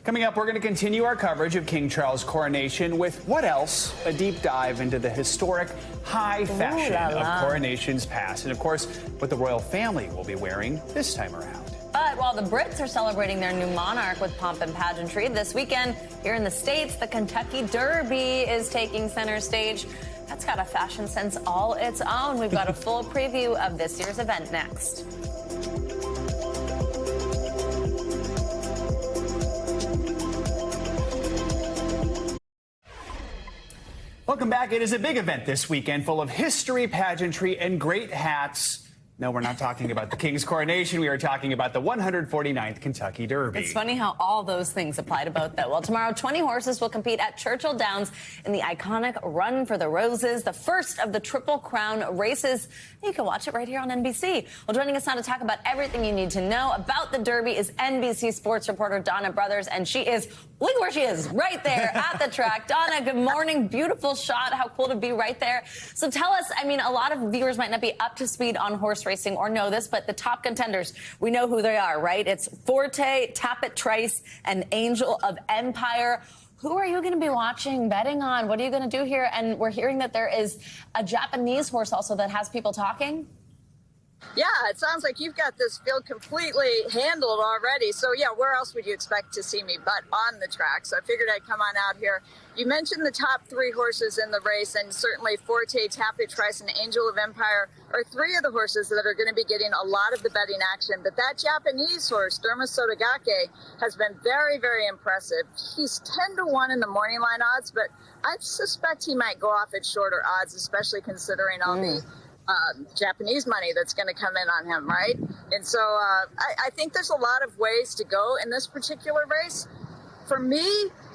Coming up, we're going to continue our coverage of King Charles' coronation with what else? A deep dive into the historic high fashion of coronations past. And, of course, what the royal family will be wearing this time around. But while the Brits are celebrating their new monarch with pomp and pageantry, this weekend here in the States, the Kentucky Derby is taking center stage. That's got a fashion sense all its own. We've got a full preview of this year's event next. Welcome back. It is a big event this weekend full of history, pageantry, and great hats. No, we're not talking about the King's coronation. We are talking about the 149th Kentucky Derby. It's funny how all those things apply to both, though. Well, tomorrow, 20 horses will compete at Churchill Downs in the iconic Run for the Roses, the first of the Triple Crown races. You can watch it right here on NBC. Well, joining us now to talk about everything you need to know about the Derby is NBC sports reporter Donna Brothers, and she is, look where she is, right there at the track. Donna, good morning. Beautiful shot. How cool to be right there. So tell us, I mean, a lot of viewers might not be up to speed on horse racing or know this, but the top contenders, we know who they are, right? It's Forte, Tappet Trice, and Angel of Empire. Who are you going to be watching, betting on? What are you going to do here? And we're hearing that there is a Japanese horse also that has people talking. Yeah, it sounds like you've got this field completely handled already. So, yeah, where else would you expect to see me but on the track? So I figured I'd come on out here. You mentioned the top three horses in the race, and certainly Forte, Tappet Trice, and Angel of Empire are three of the horses that are going to be getting a lot of the betting action. But that Japanese horse, Derma Sotogake, has been very, very impressive. He's 10-1 in the morning line odds, but I suspect he might go off at shorter odds, especially considering all the Japanese money that's going to come in on him, right? And so I think there's a lot of ways to go in this particular race. For me,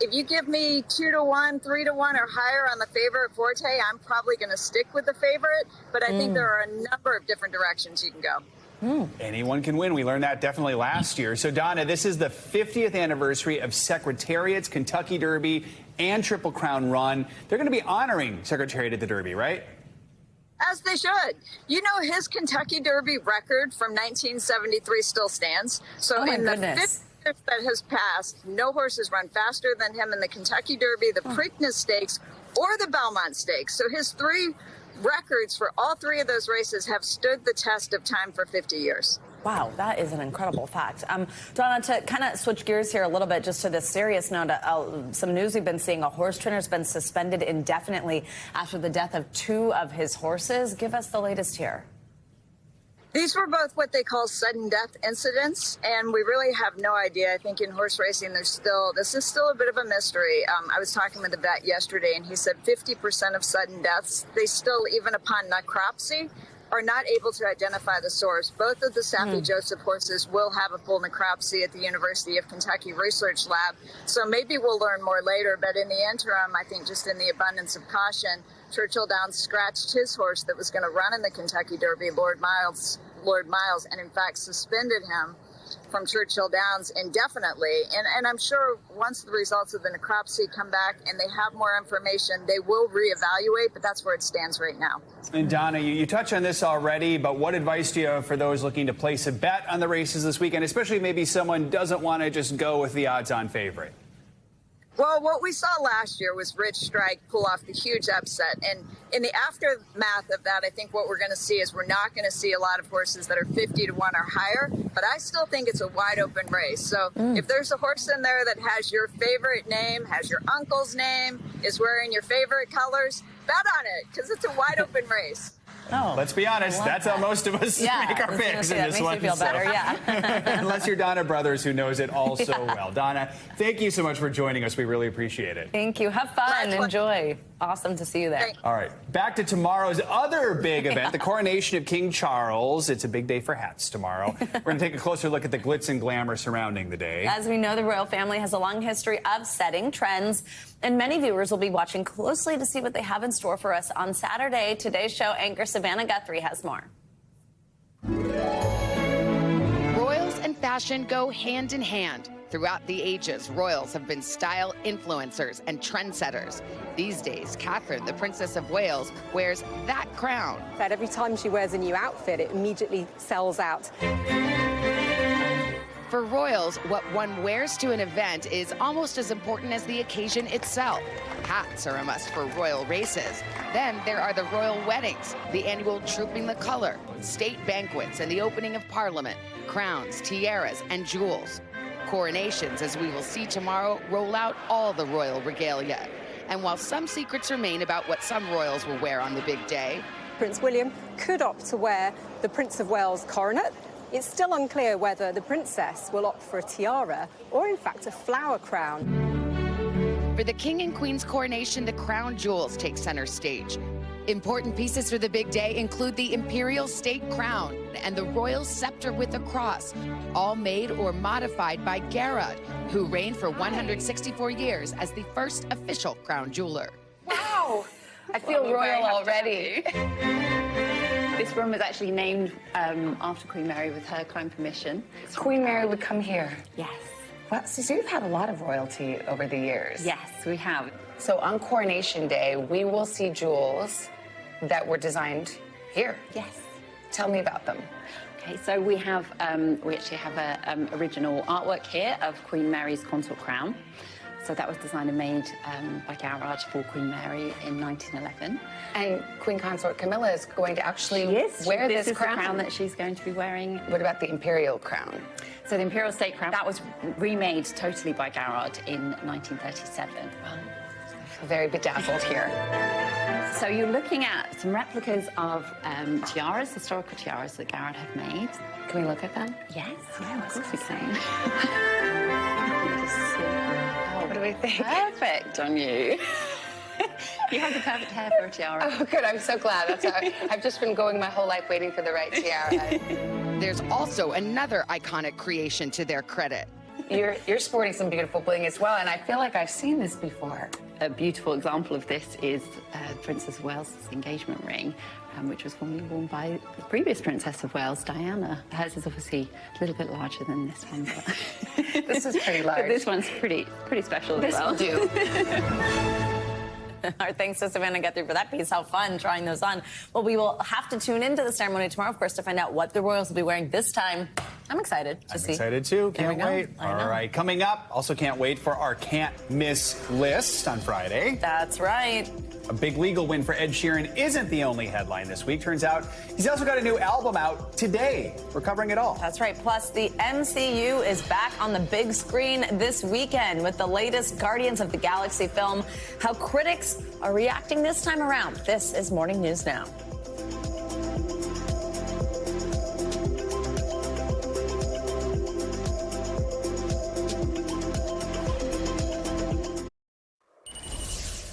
if you give me 2-1, 3-1 or higher on the favorite Forte, I'm probably going to stick with the favorite. But I think there are a number of different directions you can go. Anyone can win. We learned that definitely last year. So, Donna, this is the 50th anniversary of Secretariat's Kentucky Derby and Triple Crown Run. They're going to be honoring Secretariat at the Derby, right? As they should. You know, his Kentucky Derby record from 1973 still stands. So in the 50 years that has passed, no horse has run faster than him in the Kentucky Derby, the Preakness Stakes, or the Belmont Stakes. So his three records for all three of those races have stood the test of time for 50 years. Wow, that is an incredible fact. Donna, to kind of switch gears here a little bit, just to this serious note, some news we've been seeing. A horse trainer has been suspended indefinitely after the death of two of his horses. Give us the latest here. These were both what they call sudden death incidents, and we really have no idea. I think in horse racing, this is still a bit of a mystery. I was talking with a vet yesterday, and he said 50% of sudden deaths, they still, even upon necropsy, are not able to identify the source. Both of the Saffie Joseph horses will have a full necropsy at the University of Kentucky Research Lab. So maybe we'll learn more later. But in the interim, I think just in the abundance of caution, Churchill Downs scratched his horse that was going to run in the Kentucky Derby, Lord Miles, and in fact suspended him from Churchill Downs indefinitely. And I'm sure once the results of the necropsy come back and they have more information, they will reevaluate, but that's where it stands right now. And Donna, you touched on this already, but what advice do you have for those looking to place a bet on the races this weekend, especially maybe someone doesn't want to just go with the odds-on favorite? Well, what we saw last year was Rich Strike pull off the huge upset. And in the aftermath of that, I think what we're going to see is we're not going to see a lot of horses that are 50-1 or higher. But I still think it's a wide open race. So if there's a horse in there that has your favorite name, has your uncle's name, is wearing your favorite colors, bet on it because it's a wide open race. Oh, let's be honest, that's how most of us make our picks in this one. Makes me feel better, yeah. Unless you're Donna Brothers, who knows it all so well. Donna, thank you so much for joining us. We really appreciate it. Thank you. Have fun. Enjoy. Awesome to see you there. All right, back to tomorrow's other big event, the coronation of King Charles. It's a big day for hats tomorrow. We're going to take a closer look at the glitz and glamour surrounding the day. As we know, the royal family has a long history of setting trends, and many viewers will be watching closely to see what they have in store for us on Saturday. Today's show anchor Savannah Guthrie has more. Royals and fashion go hand in hand. Throughout the ages, royals have been style influencers and trendsetters. These days, Catherine, the Princess of Wales, wears that crown. That every time she wears a new outfit, it immediately sells out. For royals, what one wears to an event is almost as important as the occasion itself. Hats are a must for royal races. Then there are the royal weddings, the annual Trooping the Color, state banquets, and the opening of Parliament, crowns, tiaras, and jewels. Coronations, as we will see tomorrow, roll out all the royal regalia. And while some secrets remain about what some royals will wear on the big day, Prince William could opt to wear the Prince of Wales coronet. It's still unclear whether the princess will opt for a tiara or, in fact, a flower crown. For the King and Queen's coronation, the crown jewels take center stage. Important pieces for the big day include the imperial state crown and the royal scepter with a cross, all made or modified by Garrod, who reigned for 164 years as the first official crown jeweler. Wow! I feel royal already. This room was actually named after Queen Mary with her kind permission. Queen Mary would come here. Yes. Well, so you've had a lot of royalty over the years. Yes, we have. So on Coronation Day, we will see jewels that were designed here. Yes. Tell me about them. Okay, so we actually have a original artwork here of Queen Mary's consort crown. So that was designed and made by Garrod for Queen Mary in 1911. And Queen Consort Camilla is going to actually wear this this crown. The crown that she's going to be wearing. What about the imperial crown? So the imperial state crown, that was remade totally by Garrod in 1937. Very bedazzled here. So you're looking at some replicas of tiaras, historical tiaras that Garrod had made. Can we look at them? Yes, yeah, of course we can. What do we think? Perfect on you. You have the perfect hair for a tiara. Oh, good. I'm so glad. That's how I've just been going my whole life waiting for the right tiara. There's also another iconic creation to their credit. You're sporting some beautiful bling as well, and I feel like I've seen this before. A beautiful example of this is Princess of Wales' engagement ring, which was formerly worn by the previous Princess of Wales, Diana. Hers is obviously a little bit larger than this one. But this is pretty large. But this one's pretty special this as well. This will do. Our thanks to Savannah Guthrie for that piece. How fun trying those on. Well, we will have to tune into the ceremony tomorrow, of course, to find out what the royals will be wearing this time. I'm excited to see. I'm excited too. Can't wait. All right, coming up. Also can't wait for our can't miss list on Friday. That's right. A big legal win for Ed Sheeran isn't the only headline this week. Turns out he's also got a new album out today. We're covering it all. That's right. Plus, the MCU is back on the big screen this weekend with the latest Guardians of the Galaxy film. How critics are reacting this time around. This is Morning News Now.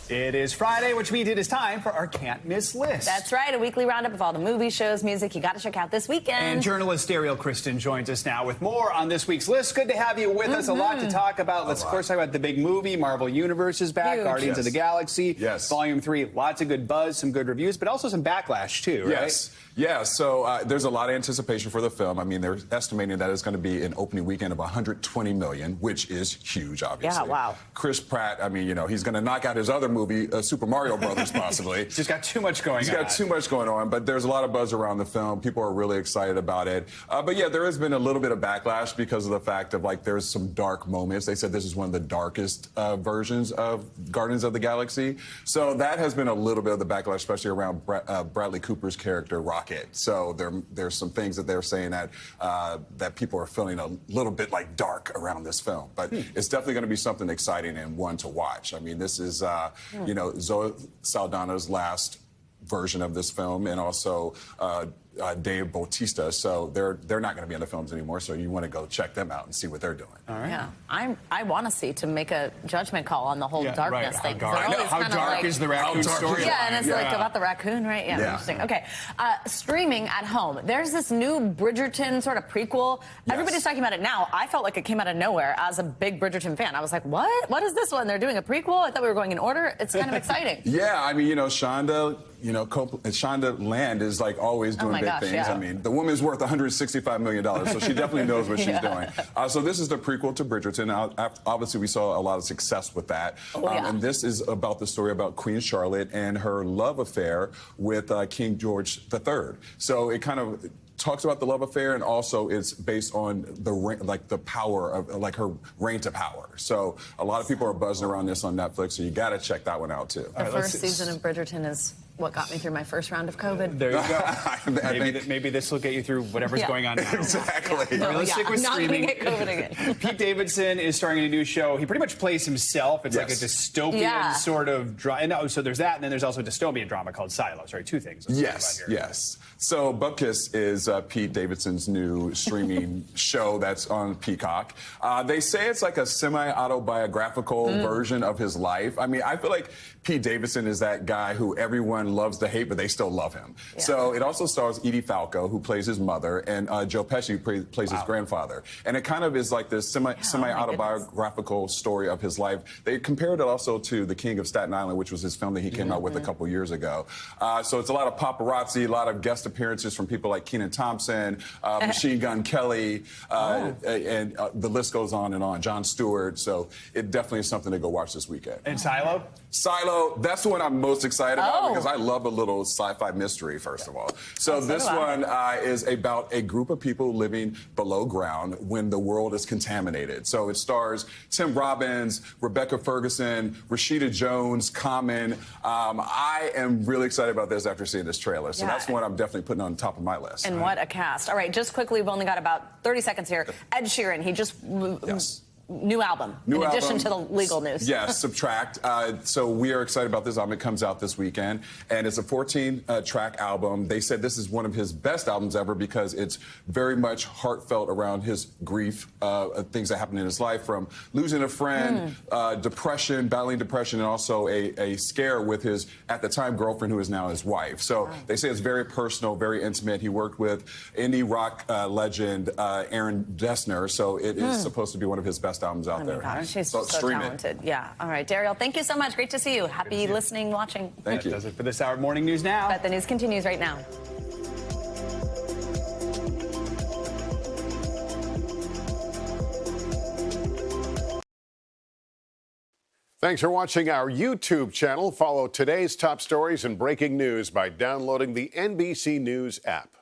It is Friday, which means it is time for our can't miss list. That's right, a weekly roundup of all the movies, shows, music you got to check out this weekend. And journalist Ariel Kristen joins us now with more on this week's list. Good to have you with us. A lot to talk about. Let's, of course, talk about the big movie. Marvel Universe is back. Huge. Guardians of the Galaxy. Yes. Volume 3. Lots of good buzz, some good reviews, but also some backlash, too, right? Yes. Yeah, so there's a lot of anticipation for the film. I mean, they're estimating that it's going to be an opening weekend of $120 million, which is huge, obviously. Yeah, wow. Chris Pratt, I mean, you know, he's going to knock out his other movie, Super Mario Brothers, possibly. He's just got too much going on. He's got too much going on, but there's a lot of buzz around the film. People are really excited about it. But yeah, there has been a little bit of backlash because of the fact of, like, there's some dark moments. They said this is one of the darkest versions of Guardians of the Galaxy. So that has been a little bit of the backlash, especially around Bradley Cooper's character, Rocket. So there's some things that they're saying that that people are feeling a little bit like dark around this film. But it's definitely going to be something exciting and one to watch. I mean, this is, you know, Zoe Saldana's last version of this film, and also Dave Bautista. So they're not going to be in the films anymore. So you want to go check them out and see what they're doing. All right. Yeah, I want to see to make a judgment call on the whole darkness thing. How dark is the raccoon story? Yeah, and it's like about the raccoon, right? Yeah, interesting. Okay, streaming at home. There's this new Bridgerton sort of prequel. Yes. Everybody's talking about it now. I felt like it came out of nowhere as a big Bridgerton fan. I was like, what? What is this one? They're doing a prequel? I thought we were going in order. It's kind of exciting. Yeah, I mean, you know, Shonda Land is like always doing big things. Yeah. I mean, the woman's worth $165 million, so she definitely knows what she's doing. So this is the prequel to Bridgerton. Obviously, we saw a lot of success with that. And this is about the story about Queen Charlotte and her love affair with King George III. So it kind of talks about the love affair, and also it's based on the power of her reign to power. So a lot of people are buzzing around this on Netflix, so you got to check that one out too. The first season of Bridgerton is what got me through my first round of COVID. There you go. maybe this will get you through whatever's going on now. Exactly. No, Realistic with I'm not streaming. going to get COVID again. Pete Davidson is starring in a new show. He pretty much plays himself. It's like a dystopian sort of drama. So there's that, and then there's also a dystopian drama called Silo. Sorry, two things. Yes. So Bupkis is Pete Davidson's new streaming show that's on Peacock. They say it's like a semi-autobiographical version of his life. I mean, I feel like Pete Davidson is that guy who everyone loves to hate, but they still love him. Yeah. So it also stars Edie Falco, who plays his mother, and Joe Pesci, who plays his grandfather. And it kind of is like this semi-autobiographical story of his life. They compared it also to The King of Staten Island, which was his film that he came out with a couple years ago. So it's a lot of paparazzi, a lot of guest appearances from people like Kenan Thompson, Machine Gun Kelly, and the list goes on and on. Jon Stewart. So it definitely is something to go watch this weekend. And Silo? Silo, that's the one I'm most excited about because I love a little sci-fi mystery, first of all. So this one is about a group of people living below ground when the world is contaminated. So it stars Tim Robbins, Rebecca Ferguson, Rashida Jones, Common. I am really excited about this after seeing this trailer. So that's one I'm definitely putting on the top of my list. And what a cast. All right, just quickly, we've only got about 30 seconds here. Ed Sheeran, he just... New album, in addition to the legal news. Yes, Subtract. So we are excited about this album. It comes out this weekend, and it's a 14-track album. They said this is one of his best albums ever because it's very much heartfelt around his grief, things that happened in his life, from losing a friend, depression, battling depression, and also a scare with his, at the time, girlfriend, who is now his wife. So they say it's very personal, very intimate. He worked with indie rock legend Aaron Dessner, so it is supposed to be one of his best albums out there. Gosh, she's so talented. Yeah. All right, Dariel, thank you so much. Great to see you. Happy listening, watching. Thank you. That does it for this hour. Morning News Now. But the news continues right now. Thanks for watching our YouTube channel. Follow today's top stories and breaking news by downloading the NBC News app.